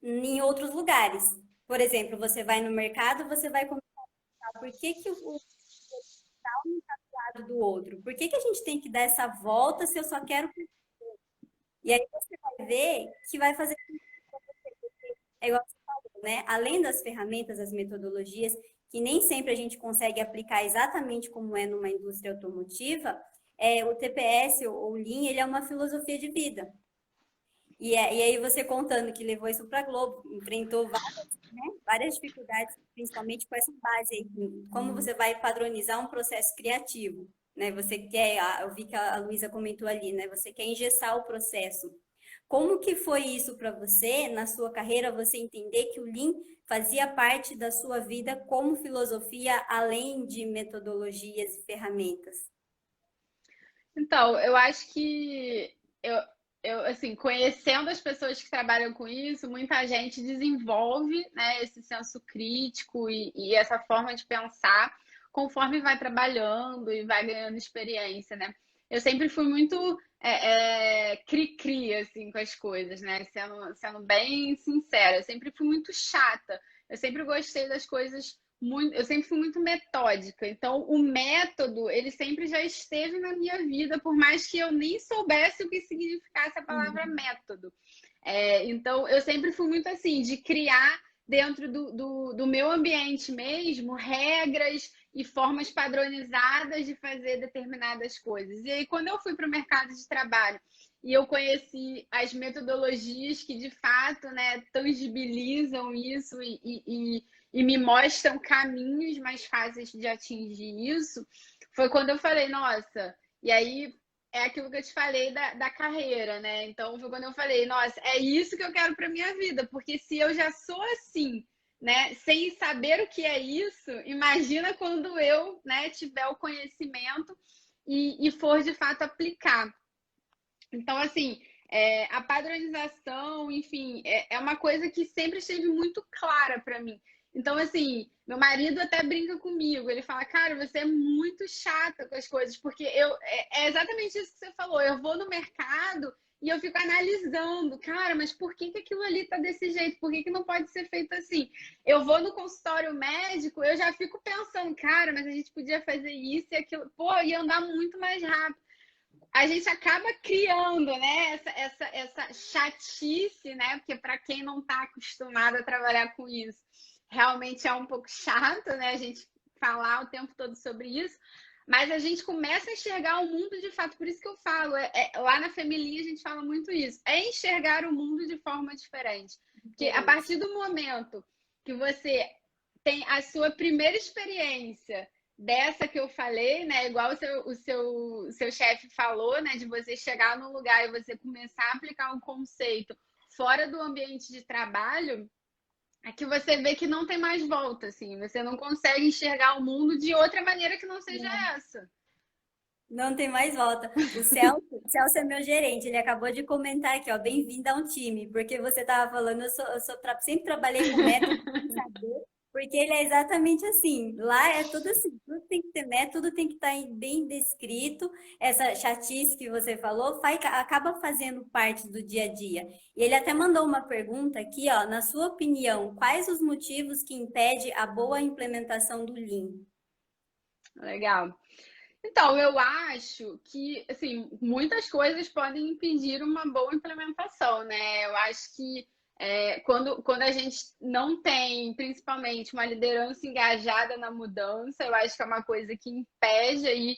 em outros lugares. Por exemplo, você vai no mercado, você vai começar por que que o lado do outro? Por que que a gente tem que dar essa volta se eu só quero... E aí você vai ver que vai fazer... É igual você falou, né? Além das ferramentas, as metodologias, que nem sempre a gente consegue aplicar exatamente como é numa indústria automotiva, o TPS ou o Lean, ele é uma filosofia de vida. E aí você contando que levou isso para a Globo, enfrentou várias, né, várias dificuldades, principalmente com essa base aí, como você vai padronizar um processo criativo, né? Você quer, eu vi que a Luísa comentou ali, né? Você quer engessar o processo. Como que foi isso para você, na sua carreira, você entender que o Lean fazia parte da sua vida como filosofia, além de metodologias e ferramentas? Então, eu acho que eu, assim, conhecendo as pessoas que trabalham com isso, muita gente desenvolve, né, esse senso crítico e essa forma de pensar conforme vai trabalhando e vai ganhando experiência, né? Eu sempre fui muito cri-cri, assim, com as coisas, né? Sendo bem sincera, eu sempre fui muito chata. Eu sempre gostei das coisas muito, eu sempre fui muito metódica, então o método, ele sempre já esteve na minha vida, por mais que eu nem soubesse o que significasse a palavra Uhum. método. Então, eu sempre fui muito assim, de criar dentro do meu ambiente mesmo, regras e formas padronizadas de fazer determinadas coisas. E aí, quando eu fui para o mercado de trabalho e eu conheci as metodologias que de fato, né, tangibilizam isso e me mostram caminhos mais fáceis de atingir isso, foi quando eu falei, nossa, e aí é aquilo que eu te falei da carreira, né? Então foi quando eu falei, nossa, é isso que eu quero para minha vida, porque se eu já sou assim, né, sem saber o que é isso, imagina quando eu, né, tiver o conhecimento e for de fato aplicar. Então, assim, a padronização, enfim, é uma coisa que sempre esteve muito clara para mim. Então, assim, meu marido até brinca comigo. Ele fala, cara, você é muito chata com as coisas, porque é exatamente isso que você falou. Eu vou no mercado e eu fico analisando, cara, mas por que que aquilo ali tá desse jeito? Por que que não pode ser feito assim? Eu vou no consultório médico, eu já fico pensando, cara, mas a gente podia fazer isso e aquilo. Pô, ia andar muito mais rápido. A gente acaba criando, né, essa chatice, né? Porque para quem não está acostumado a trabalhar com isso, realmente é um pouco chato, né? A gente falar o tempo todo sobre isso, mas a gente começa a enxergar o mundo de fato. Por isso que eu falo, lá na Família a gente fala muito isso, é enxergar o mundo de forma diferente. Porque a Diferente. partir do momento que você tem a sua primeira experiência dessa que eu falei, né? Igual o seu chefe falou, né? De você chegar num lugar e você começar a aplicar um conceito fora do ambiente de trabalho, é que você vê que não tem mais volta, assim. Você não consegue enxergar o mundo de outra maneira que não seja essa. Não tem mais volta. O Celso é meu gerente, ele acabou de comentar aqui, ó, bem-vindo a um time, porque você estava falando, sempre trabalhei com método sem saber, porque ele é exatamente assim. Lá é tudo assim, tudo tem que ter método, tudo tem que estar bem descrito. Essa chatice que você falou acaba fazendo parte do dia a dia. E ele até mandou uma pergunta aqui, ó, na sua opinião, quais os motivos que impedem a boa implementação do Lean? Legal. Então, eu acho que, assim, muitas coisas podem impedir uma boa implementação, né? Eu acho que quando a gente não tem, principalmente, uma liderança engajada na mudança, eu acho que é uma coisa que impede aí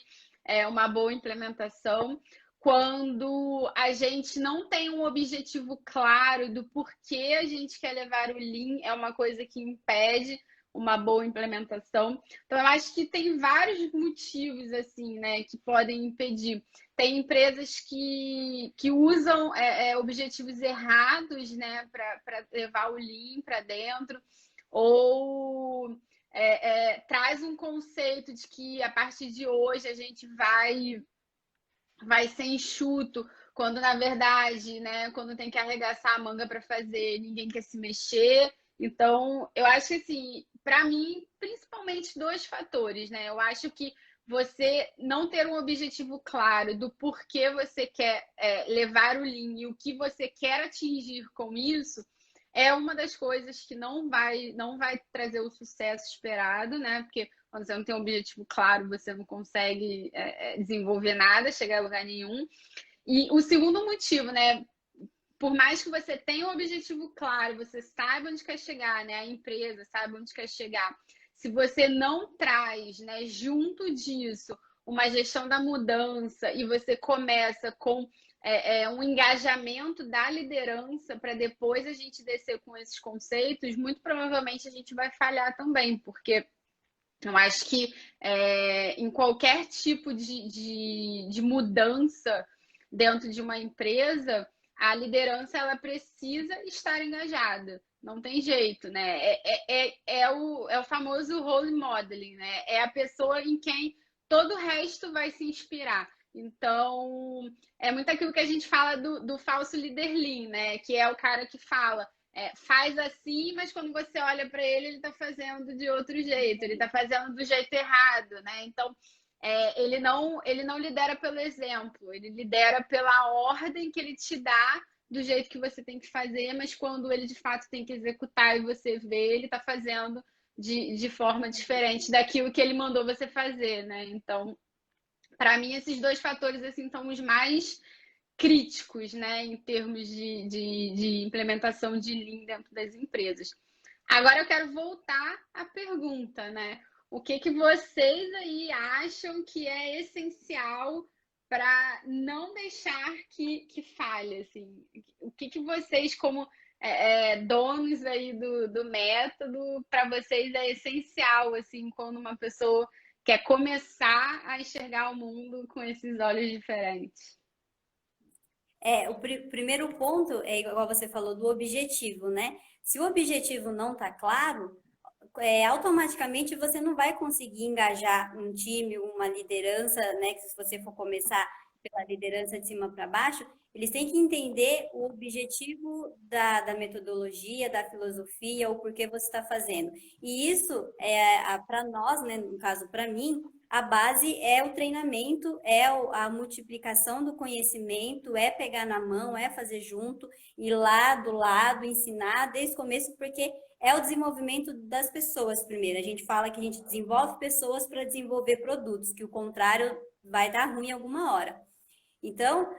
uma boa implementação. quando a gente não tem um objetivo claro do porquê a gente quer levar o Lean, é uma coisa que impede uma boa implementação. Então, eu acho que tem vários motivos, assim, né, que podem impedir. Tem empresas que usam objetivos errados, né, para levar o Lean para dentro, ou traz um conceito de que a partir de hoje a gente vai ser enxuto, quando na verdade, né, quando tem que arregaçar a manga para fazer, ninguém quer se mexer. Então, eu acho que assim, para mim, principalmente dois fatores, né? Eu acho que você não ter um objetivo claro do porquê você quer levar o Lean e o que você quer atingir com isso é uma das coisas que não vai trazer o sucesso esperado, né? Porque quando você não tem um objetivo claro, você não consegue desenvolver nada, chegar a lugar nenhum. E o segundo motivo, né? Por mais que você tenha um objetivo claro, você saiba onde quer chegar, né? A empresa saiba onde quer chegar. Se você não traz, né, junto disso, uma gestão da mudança e você começa com um engajamento da liderança para depois a gente descer com esses conceitos, muito provavelmente a gente vai falhar também, porque eu acho que em qualquer tipo de mudança dentro de uma empresa, a liderança ela precisa estar engajada. Não tem jeito, né? É o famoso role modeling, né? É a pessoa em quem todo o resto vai se inspirar. Então, é muito aquilo que a gente fala do falso líder lean, né? Que é o cara que fala, faz assim, mas quando você olha para ele, ele está fazendo de outro jeito, ele está fazendo do jeito errado, né? Então, ele não lidera pelo exemplo, ele lidera pela ordem que ele te dá do jeito que você tem que fazer, mas quando ele de fato tem que executar e você vê, ele está fazendo de forma diferente daquilo que ele mandou você fazer, né? Então, para mim, esses dois fatores assim são os mais críticos, né, em termos de implementação de Lean dentro das empresas. Agora eu quero voltar à pergunta, né? O que vocês aí acham que é essencial para não deixar que falhe, assim? O que vocês, como donos aí do método, para vocês é essencial, assim, quando uma pessoa quer começar a enxergar o mundo com esses olhos diferentes? O primeiro ponto é igual você falou do objetivo, né? Se o objetivo não está claro, automaticamente você não vai conseguir engajar um time, uma liderança, né? Que se você for começar pela liderança de cima para baixo, eles têm que entender o objetivo da metodologia, da filosofia, o porquê você está fazendo. E isso, para nós, né? No caso, para mim, a base é o treinamento, a multiplicação do conhecimento, é pegar na mão, é fazer junto, ir lá do lado, ensinar desde o começo, porque é o desenvolvimento das pessoas primeiro. A gente fala que a gente desenvolve pessoas para desenvolver produtos, que o contrário vai dar ruim alguma hora. Então,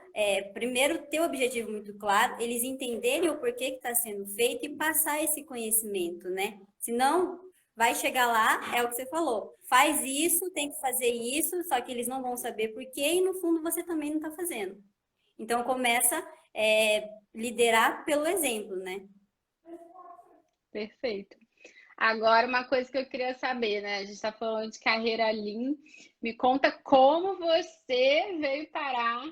primeiro ter o objetivo muito claro, eles entenderem o porquê que está sendo feito e passar esse conhecimento, né? Senão, vai chegar lá, é o que você falou, faz isso, tem que fazer isso, só que eles não vão saber porquê e no fundo você também não está fazendo. Então, começa a liderar pelo exemplo, né? Perfeito. Agora, uma coisa que eu queria saber, né? A gente está falando de carreira Lean. Me conta como você veio parar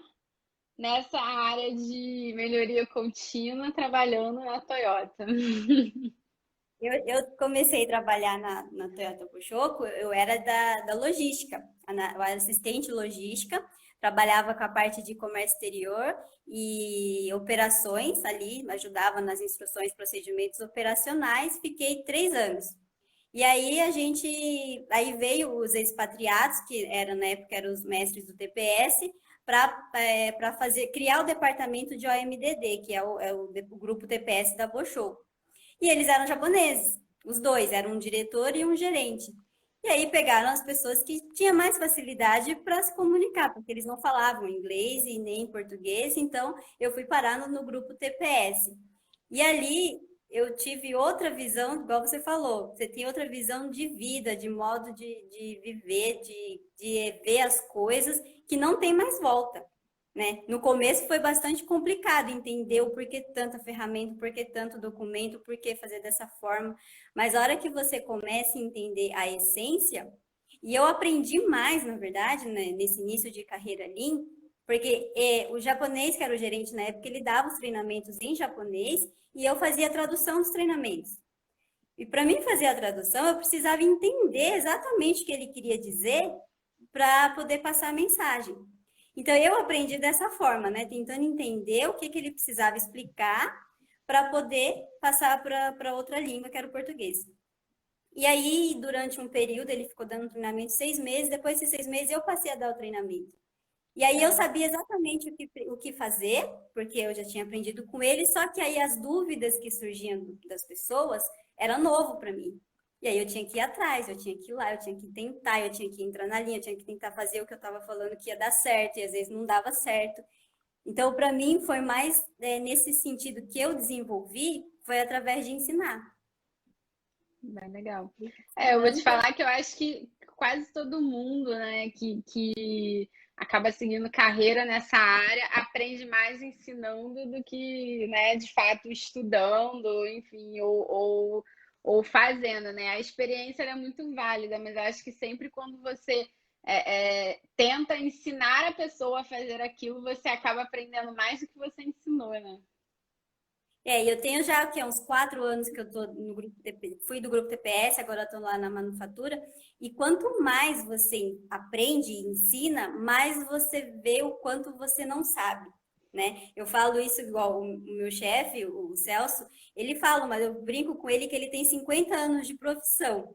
nessa área de melhoria contínua trabalhando na Toyota. Eu comecei a trabalhar na Toyota Bushoku, eu era da logística, eu era assistente logística, trabalhava com a parte de comércio exterior e operações ali, ajudava nas instruções, procedimentos operacionais, fiquei 3 anos. E aí aí veio os expatriados, que eram na época eram os mestres do TPS, para criar o departamento de OMDD, que é o grupo TPS da Bushoku. E eles eram japoneses, os dois, eram um diretor e um gerente. E aí pegaram as pessoas que tinham mais facilidade para se comunicar, porque eles não falavam inglês e nem português, então eu fui parar no grupo TPS. E ali eu tive outra visão, igual você falou, você tem outra visão de vida, de modo de viver, de ver as coisas que não tem mais volta. né? No começo foi bastante complicado entender o porquê tanta ferramenta, o porquê tanto documento, o porquê fazer dessa forma. Mas a hora que você começa a entender a essência, e eu aprendi mais, na verdade, né, nesse início de carreira Lean, porque o japonês, que era o gerente na época, ele dava os treinamentos em japonês e eu fazia a tradução dos treinamentos. E para mim fazer a tradução, eu precisava entender exatamente o que ele queria dizer para poder passar a mensagem. Então eu aprendi dessa forma, né? Tentando entender o que, que ele precisava explicar para poder passar para outra língua, que era o português. E aí, durante um período, ele ficou dando treinamento 6 meses. Depois de 6 meses, eu passei a dar o treinamento. E aí eu Tá. sabia exatamente o que fazer, porque eu já tinha aprendido com ele, só que aí as dúvidas que surgiam das pessoas era novo para mim. E aí eu tinha que ir atrás, eu tinha que ir lá, eu tinha que tentar, eu tinha que entrar na linha, eu tinha que tentar fazer o que eu estava falando que ia dar certo, e às vezes não dava certo. Então, para mim, foi mais nesse sentido que eu desenvolvi, foi através de ensinar. Bem legal. Eu vou te Ensinando que falar que eu acho que quase todo mundo, né, que acaba seguindo carreira nessa área aprende mais ensinando do que, né, de fato estudando, enfim, ou fazendo, né? A experiência ela é muito válida, mas eu acho que sempre quando você tenta ensinar a pessoa a fazer aquilo, você acaba aprendendo mais do que você ensinou, né? eu tenho já que uns 4 anos que eu tô no grupo fui do grupo TPS, agora estou lá na manufatura. E quanto mais você aprende e ensina, mais você vê o quanto você não sabe, né? Eu falo isso igual o meu chefe, o Celso, ele fala, mas eu brinco com ele que ele tem 50 anos de profissão.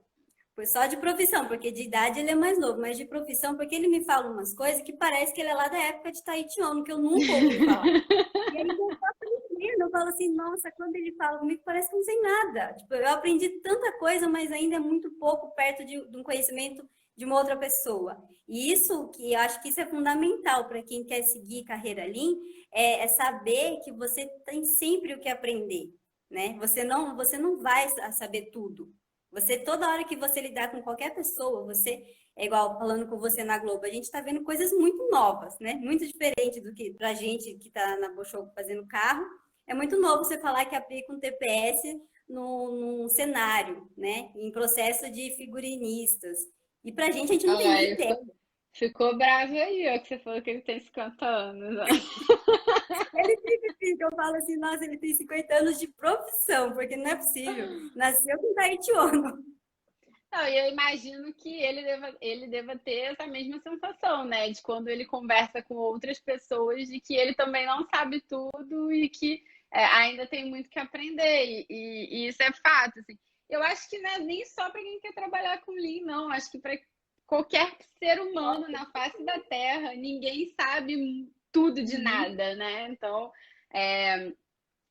Foi só de profissão, porque de idade ele é mais novo, mas de profissão, porque ele me fala umas coisas que parece que ele é lá da época de Tahitiano, que eu nunca ouvi falar. E aí eu faço entendendo, eu falo assim, nossa, quando ele fala comigo, parece que não sei nada. Tipo, eu aprendi tanta coisa, mas ainda é muito pouco perto de um conhecimento de uma outra pessoa. E isso que eu acho que isso é fundamental para quem quer seguir carreira Lean, é saber que você tem sempre o que aprender, né? Você não vai saber tudo. Você, toda hora que você lidar com qualquer pessoa, você é igual falando com você na Globo, a gente está vendo coisas muito novas, né? Muito diferente do que para a gente que está na Bochoco fazendo carro. É muito novo você falar que aplica um TPS num cenário, né? Em processo de figurinistas. E para a gente não Olha tem lá, nem ele ideia. ficou bravo aí, ó, que você falou que ele tem 50 anos, né? Ele sempre fica, eu falo assim, nossa, ele tem 50 anos de profissão, porque não é possível. Nasceu com Tahitiano. Não, e eu imagino que ele deva ter essa mesma sensação, né? De quando ele conversa com outras pessoas, de que ele também não sabe tudo e que ainda tem muito que aprender. E isso é fato, assim. Eu acho que não é nem só para quem quer trabalhar com Lean, não. Acho que para qualquer ser humano na face da Terra, ninguém sabe tudo de Uhum. nada, né? Então, é,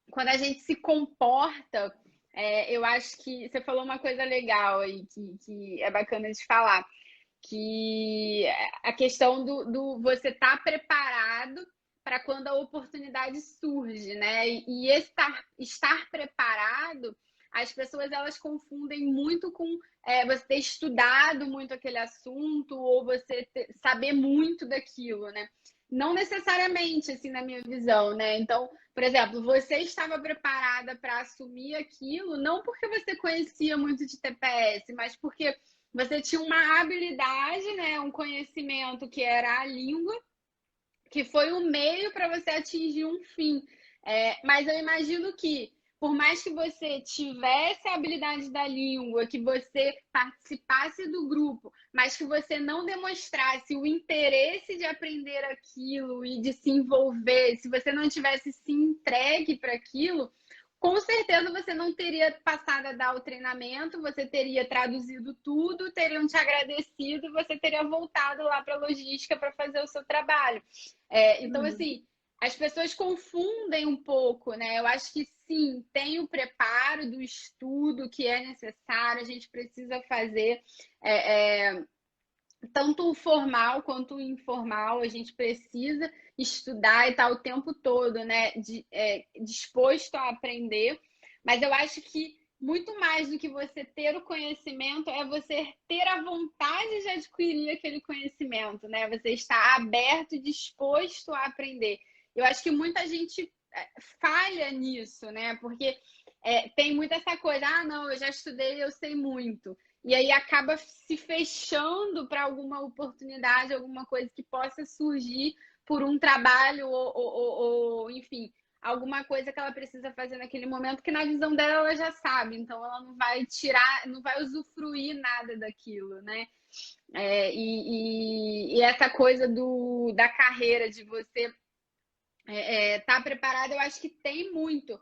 quando a gente se comporta, eu acho que você falou uma coisa legal aí que é bacana de falar, que a questão do você estar preparado para quando a oportunidade surge, né? E estar preparado, as pessoas elas confundem muito com você ter estudado muito aquele assunto ou você saber muito daquilo, né? Não necessariamente, assim, na minha visão, né? Então, por exemplo, você estava preparada para assumir aquilo, não porque você conhecia muito de TPS, mas porque você tinha uma habilidade, né, um conhecimento que era a língua, que foi o meio para você atingir um fim. Mas eu imagino que, por mais que você tivesse a habilidade da língua, que você participasse do grupo, mas que você não demonstrasse o interesse de aprender aquilo e de se envolver, se você não tivesse se entregue para aquilo, com certeza você não teria passado a dar o treinamento, você teria traduzido tudo, teriam te agradecido e você teria voltado lá para a logística para fazer o seu trabalho. Então, Uhum. assim, as pessoas confundem um pouco, né? Eu acho que sim, tem o preparo do estudo que é necessário, a gente precisa fazer. É, é, Tanto o formal quanto o informal, a gente precisa estudar e estar o tempo todo, né, disposto a aprender. Mas eu acho que muito mais do que você ter o conhecimento, é você ter a vontade de adquirir aquele conhecimento, né? Você está aberto e disposto a aprender. Eu acho que muita gente falha nisso, né? Porque tem muito essa coisa, ah, não, eu já estudei, eu sei muito. E aí acaba se fechando para alguma oportunidade, alguma coisa que possa surgir por um trabalho ou, enfim, alguma coisa que ela precisa fazer naquele momento, que na visão dela ela já sabe, então ela não vai tirar, não vai usufruir nada daquilo, né? E essa coisa da carreira, de você tá preparado, eu acho que tem muito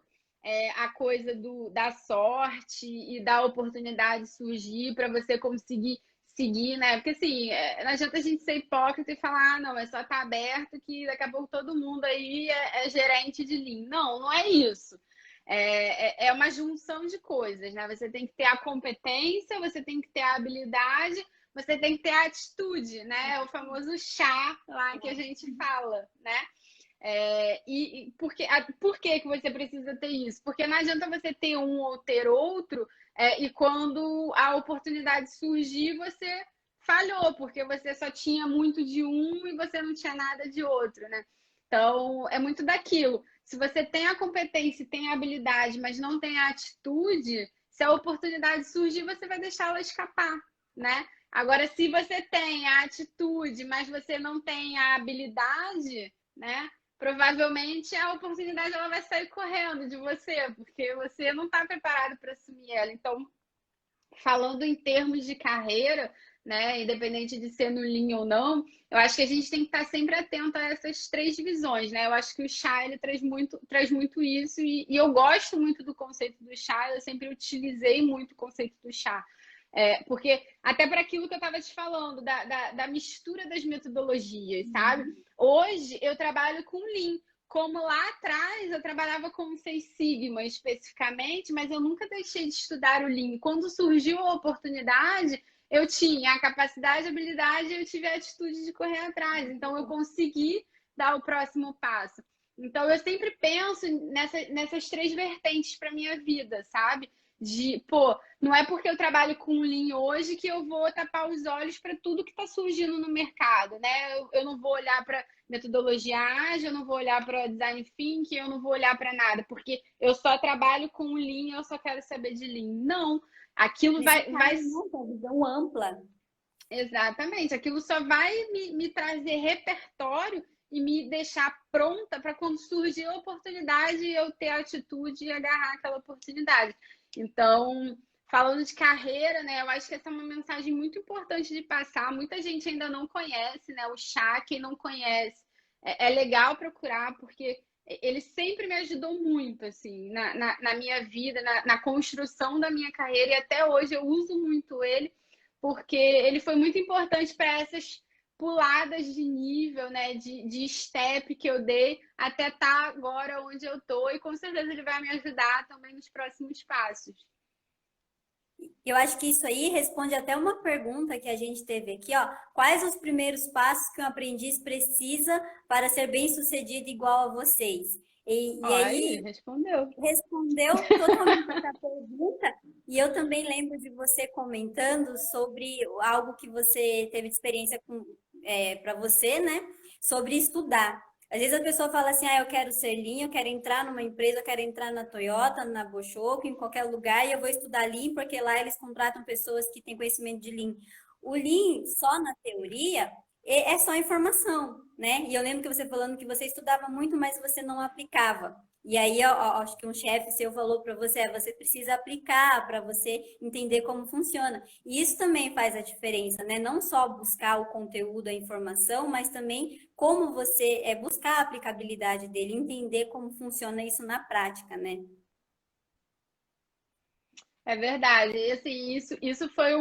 a coisa da sorte e da oportunidade surgir para você conseguir seguir, né? Porque assim, não adianta a gente ser hipócrita e falar, ah, não, é só estar aberto que daqui a pouco todo mundo aí é gerente de Lean. Não, não é isso. É uma junção de coisas, né? Você tem que ter a competência, você tem que ter a habilidade, você tem que ter a atitude, né? O famoso chá lá que a gente fala, né? Por que você precisa ter isso? Porque não adianta você ter um ou ter outro, e quando a oportunidade surgir, você falhou, porque você só tinha muito de um e você não tinha nada de outro, né? Então, é muito daquilo. Se você tem a competência, tem a habilidade, mas não tem a atitude, se a oportunidade surgir, você vai deixá-la escapar, né? Agora, se você tem a atitude, mas você não tem a habilidade, né? Provavelmente a oportunidade ela vai sair correndo de você, porque você não está preparado para assumir ela. Então, falando em termos de carreira, né, independente de ser no Lean ou não, eu acho que a gente tem que estar sempre atento a essas três divisões, né? Eu acho que o chá ele traz muito isso e eu gosto muito do conceito do chá. Eu sempre utilizei muito o conceito do chá. Porque até para aquilo que eu estava te falando, da mistura das metodologias, sabe? Hoje eu trabalho com Lean. Como lá atrás eu trabalhava com o Seis Sigma especificamente, mas eu nunca deixei de estudar o Lean. Quando surgiu a oportunidade, eu tinha a capacidade, a habilidade e eu tive a atitude de correr atrás. Então eu consegui dar o próximo passo. Então eu sempre penso nessas três vertentes para minha vida, sabe? Pô, não é porque eu trabalho com Lean hoje que eu vou tapar os olhos para tudo que está surgindo no mercado, né? Eu não vou olhar para metodologia ágil, eu não vou olhar para design thinking, eu não vou olhar para nada, porque eu só trabalho com Lean, eu só quero saber de Lean. Não, aquilo vai... Uma visão ampla. Exatamente, aquilo só vai me trazer repertório e me deixar pronta para quando surgir a oportunidade eu ter a atitude e agarrar aquela oportunidade. Então, falando de carreira, né, eu acho que essa é uma mensagem muito importante de passar. Muita gente ainda não conhece, né, o chá. Quem não conhece, é legal procurar, porque ele sempre me ajudou muito, assim, na minha vida, na construção da minha carreira, e até hoje eu uso muito ele, porque ele foi muito importante para essas puladas de nível, né, de step que eu dei até estar agora onde eu tô, e com certeza ele vai me ajudar também nos próximos passos. Eu acho que isso aí responde até uma pergunta que a gente teve aqui, ó. Quais os primeiros passos que um aprendiz precisa para ser bem-sucedido igual a vocês? E Aí, aí, respondeu. respondeu totalmente essa pergunta, e eu também lembro de você comentando sobre algo que você teve de experiência com, para você, né? Sobre estudar. Às vezes a pessoa fala assim, ah, eu quero ser Lean, eu quero entrar numa empresa, eu quero entrar na Toyota, na Boschok, em qualquer lugar, e eu vou estudar Lean, porque lá eles contratam pessoas que têm conhecimento de Lean. O Lean, só na teoria, é só informação, né? E eu lembro que você falando que você estudava muito, mas você não aplicava. E aí, eu acho que um chefe seu falou para você, você precisa aplicar para você entender como funciona. E isso também faz a diferença, né? Não só buscar o conteúdo, a informação, mas também como você buscar a aplicabilidade dele, entender como funciona isso na prática, né? É verdade. E assim, isso foi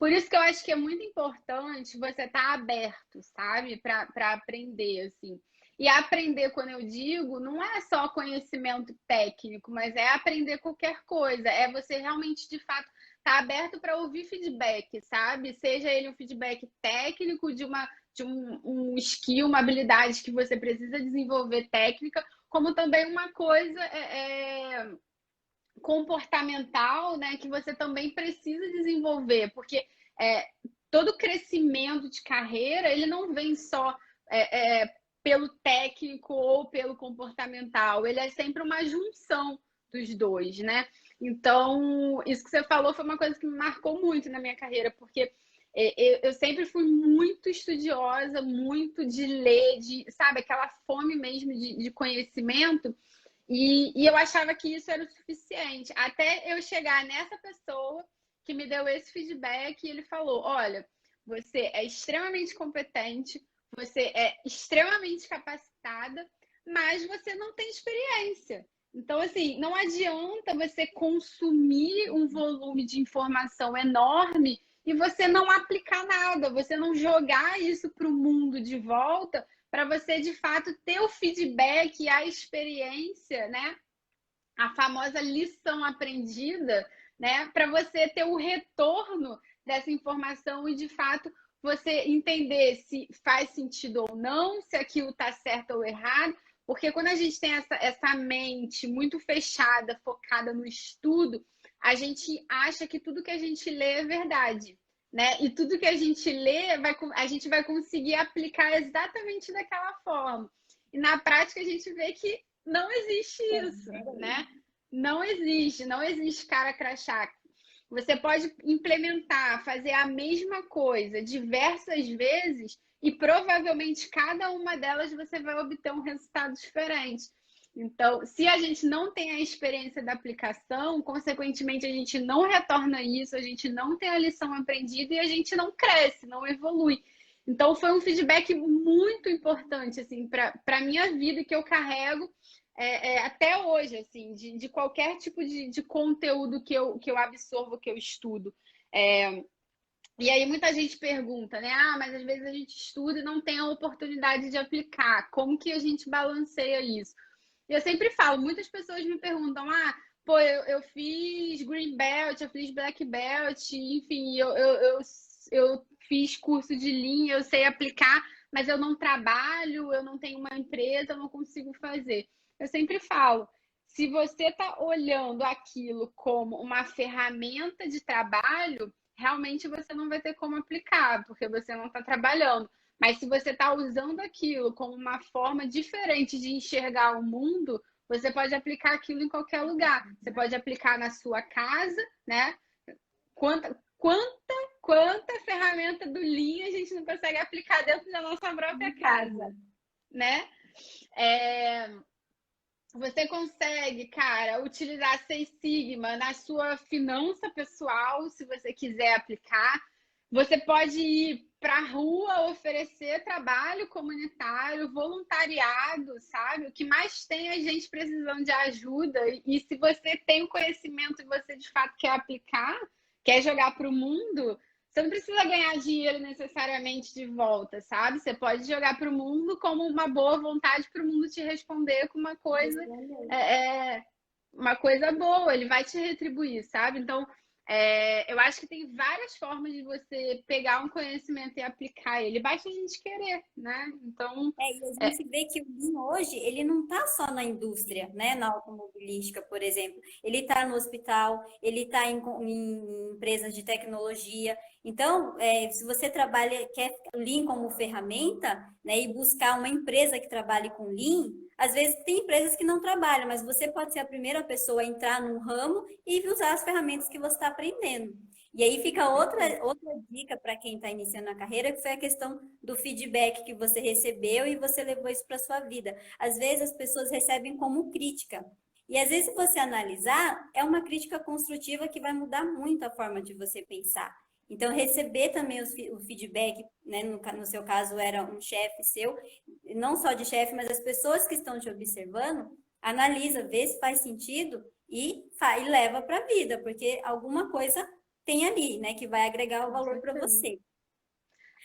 Por isso que eu acho que é muito importante você estar aberto, sabe? Para aprender, assim. E aprender, quando eu digo, não é só conhecimento técnico, mas é aprender qualquer coisa. É você realmente, de fato, estar aberto para ouvir feedback, sabe? Seja ele um feedback técnico de um skill, uma habilidade que você precisa desenvolver técnica, como também uma coisa comportamental, né, que você também precisa desenvolver, porque é, todo crescimento de carreira, ele não vem só pelo técnico ou pelo comportamental, ele é sempre uma junção dos dois, né? Então, isso que você falou foi uma coisa que me marcou muito na minha carreira, porque eu sempre fui muito estudiosa, muito de ler, sabe, aquela fome mesmo de conhecimento, e eu achava que isso era o suficiente, até eu chegar nessa pessoa que me deu esse feedback e ele falou: olha, você é extremamente competente, você é extremamente capacitada, mas você não tem experiência. Então, assim, não adianta você consumir um volume de informação enorme e você não aplicar nada, você não jogar isso para o mundo de volta, para você de fato ter o feedback, a experiência, né? A famosa lição aprendida, né? Para você ter o retorno dessa informação e de fato você entender se faz sentido ou não, se aquilo está certo ou errado. Porque quando a gente tem essa mente muito fechada, focada no estudo, a gente acha que tudo que a gente lê é verdade, né? E tudo que a gente lê, a gente vai conseguir aplicar exatamente daquela forma. E na prática a gente vê que não existe isso, né? Não existe cara crachá. Você pode implementar, fazer a mesma coisa diversas vezes e provavelmente cada uma delas você vai obter um resultado diferente. Então, se a gente não tem a experiência da aplicação, consequentemente a gente não retorna isso, a gente não tem a lição aprendida e a gente não cresce, não evolui. Então, foi um feedback muito importante assim, para a minha vida que eu carrego até hoje, assim, de qualquer tipo de conteúdo que eu absorvo, que eu estudo. E aí muita gente pergunta, né? Ah, mas às vezes a gente estuda e não tem a oportunidade de aplicar. Como que a gente balanceia isso? E eu sempre falo, muitas pessoas me perguntam, ah, pô, eu fiz Green Belt, eu fiz Black Belt, enfim, eu fiz curso de linha, eu sei aplicar, mas eu não trabalho, eu não tenho uma empresa, eu não consigo fazer. Eu sempre falo, se você está olhando aquilo como uma ferramenta de trabalho, realmente você não vai ter como aplicar, porque você não está trabalhando. Mas se você está usando aquilo como uma forma diferente de enxergar o mundo, você pode aplicar aquilo em qualquer lugar. Você pode aplicar na sua casa, né? Quanta ferramenta do Lean a gente não consegue aplicar dentro da nossa própria casa, né? Você consegue, cara, utilizar Seis Sigma na sua finança pessoal, se você quiser aplicar. Você pode ir para a rua oferecer trabalho comunitário, voluntariado, sabe? O que mais tem é gente precisando de ajuda. E se você tem o conhecimento e você de fato quer aplicar, quer jogar para o mundo, você não precisa ganhar dinheiro necessariamente de volta, sabe? Você pode jogar para o mundo como uma boa vontade para o mundo te responder com é, é, uma coisa boa, ele vai te retribuir, sabe? Então, eu acho que tem várias formas de você pegar um conhecimento e aplicar ele. Basta a gente querer, né? Então, E a gente vê que o Lean hoje, ele não está só na indústria, né? Na automobilística, por exemplo. Ele está no hospital, ele está em empresas de tecnologia. Então, se você trabalha, quer Lean como ferramenta, né? E buscar uma empresa que trabalhe com Lean, às vezes tem empresas que não trabalham, mas você pode ser a primeira pessoa a entrar num ramo e usar as ferramentas que você está aprendendo. E aí fica outra dica para quem está iniciando a carreira, que foi a questão do feedback que você recebeu e você levou isso para sua vida. Às vezes as pessoas recebem como crítica. E às vezes, se você analisar, é uma crítica construtiva que vai mudar muito a forma de você pensar. Então, receber também o feedback, né, no seu caso era um chefe seu, não só de chefe, mas as pessoas que estão te observando, analisa, vê se faz sentido e leva para a vida, porque alguma coisa tem ali, né, que vai agregar o valor para você.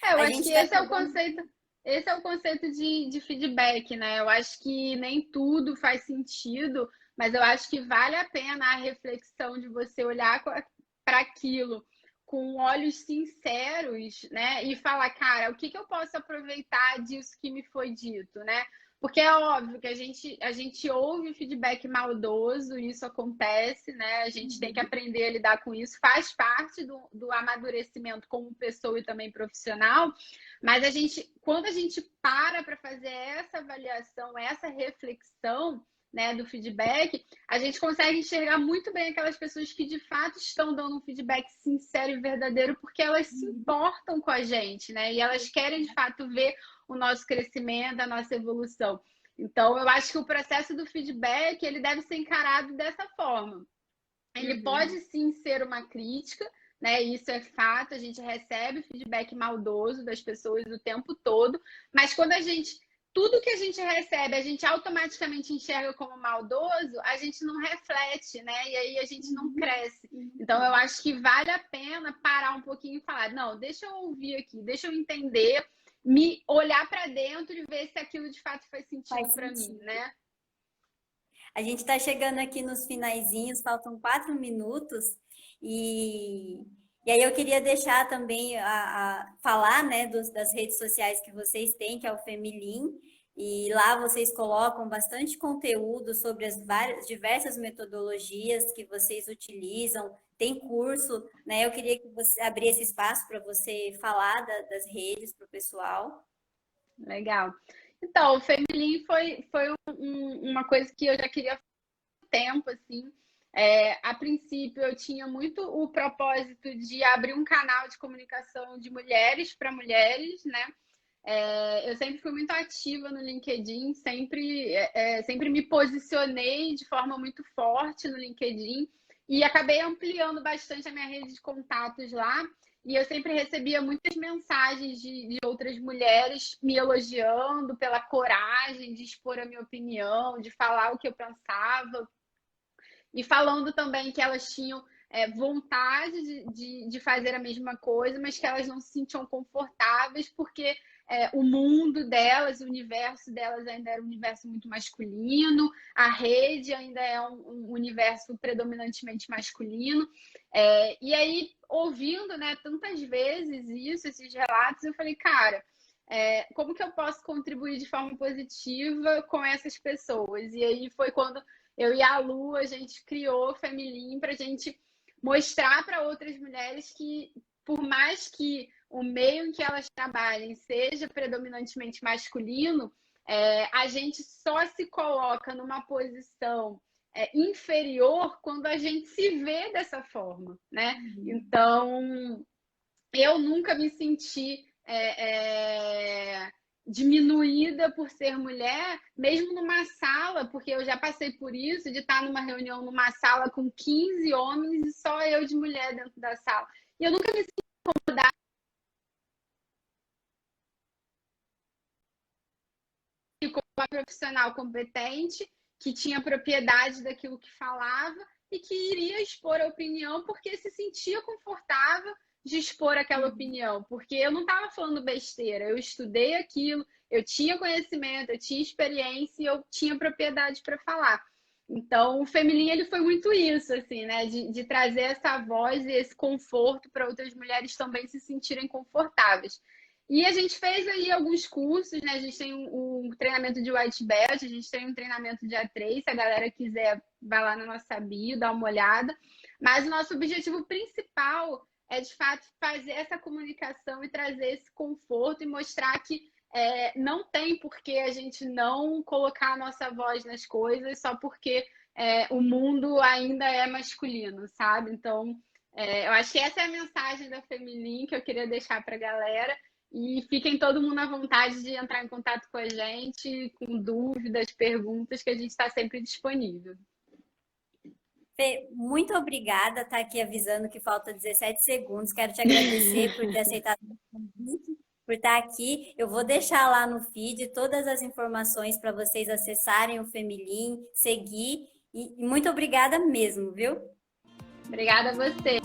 eu A acho gente que está chegando. esse é o conceito de feedback, né? Eu acho que nem tudo faz sentido, mas eu acho que vale a pena a reflexão de você olhar para aquilo com olhos sinceros, né? E falar, cara, o que eu posso aproveitar disso que me foi dito, né? Porque é óbvio que a gente ouve feedback maldoso, isso acontece, né? A gente tem que aprender a lidar com isso, faz parte do amadurecimento como pessoa e também profissional, mas quando a gente para fazer essa avaliação, essa reflexão, né, do feedback, a gente consegue enxergar muito bem aquelas pessoas que de fato estão dando um feedback sincero e verdadeiro, porque elas se importam com a gente, né? E elas querem de fato ver o nosso crescimento, a nossa evolução. Então, eu acho que o processo do feedback, ele deve ser encarado dessa forma. Ele pode sim ser uma crítica, né? Isso é fato, a gente recebe feedback maldoso das pessoas o tempo todo, mas quando tudo que a gente recebe, a gente automaticamente enxerga como maldoso, a gente não reflete, né? E aí a gente não cresce. Então, eu acho que vale a pena parar um pouquinho e falar, não, deixa eu ouvir aqui, deixa eu entender, me olhar para dentro e ver se aquilo de fato faz sentido para mim, né? A gente está chegando aqui nos finaizinhos, faltam 4 minutos, e aí eu queria deixar também falar, né, das redes sociais que vocês têm, que é o Femilim, e lá vocês colocam bastante conteúdo sobre as diversas metodologias que vocês utilizam, tem curso, né? Eu queria que você abrisse espaço para você falar das redes para o pessoal. Legal. Então, o Feminine foi uma coisa que eu já queria há tempo, assim. A princípio, eu tinha muito o propósito de abrir um canal de comunicação de mulheres para mulheres, né? Eu sempre fui muito ativa no LinkedIn, sempre me posicionei de forma muito forte no LinkedIn e acabei ampliando bastante a minha rede de contatos lá. E eu sempre recebia muitas mensagens de outras mulheres me elogiando pela coragem de expor a minha opinião, de falar o que eu pensava. E falando também que elas tinham vontade de fazer a mesma coisa, mas que elas não se sentiam confortáveis porque o mundo delas, o universo delas ainda era um universo muito masculino, a rede ainda é um universo predominantemente masculino. E aí, ouvindo, né, tantas vezes esses relatos, eu falei, cara, como que eu posso contribuir de forma positiva com essas pessoas? E aí foi quando eu e a Lu, a gente criou o Femilim para a gente mostrar para outras mulheres que, por mais que o meio em que elas trabalhem seja predominantemente masculino, a gente só se coloca numa posição inferior quando a gente se vê dessa forma, né? Então, eu nunca me senti diminuída por ser mulher, mesmo numa sala, porque eu já passei por isso, de estar numa reunião numa sala com 15 homens e só eu de mulher dentro da sala. E eu nunca me senti incomodada como uma profissional competente, que tinha propriedade daquilo que falava e que iria expor a opinião porque se sentia confortável de expor aquela opinião, porque eu não estava falando besteira, eu estudei aquilo, eu tinha conhecimento, eu tinha experiência e eu tinha propriedade para falar. Então, o Femilim, ele foi muito isso, assim, né? De trazer essa voz e esse conforto para outras mulheres também se sentirem confortáveis. E a gente fez aí alguns cursos, né? A gente tem um treinamento de White Belt, a gente tem um treinamento de A3, se a galera quiser, vai lá na nossa bio, dá uma olhada. Mas o nosso objetivo principal é, de fato, fazer essa comunicação e trazer esse conforto e mostrar que não tem por que a gente não colocar a nossa voz nas coisas só porque o mundo ainda é masculino, sabe? Então, eu acho que essa é a mensagem da Femilim que eu queria deixar para a galera. E fiquem todo mundo à vontade de entrar em contato com a gente, com dúvidas, perguntas, que a gente está sempre disponível. Fê, muito obrigada, tá aqui avisando que falta 17 segundos. Quero te agradecer por ter aceitado o convite, por estar aqui. Eu vou deixar lá no feed todas as informações para vocês acessarem o Femilim, seguir. E muito obrigada mesmo, viu? Obrigada a você.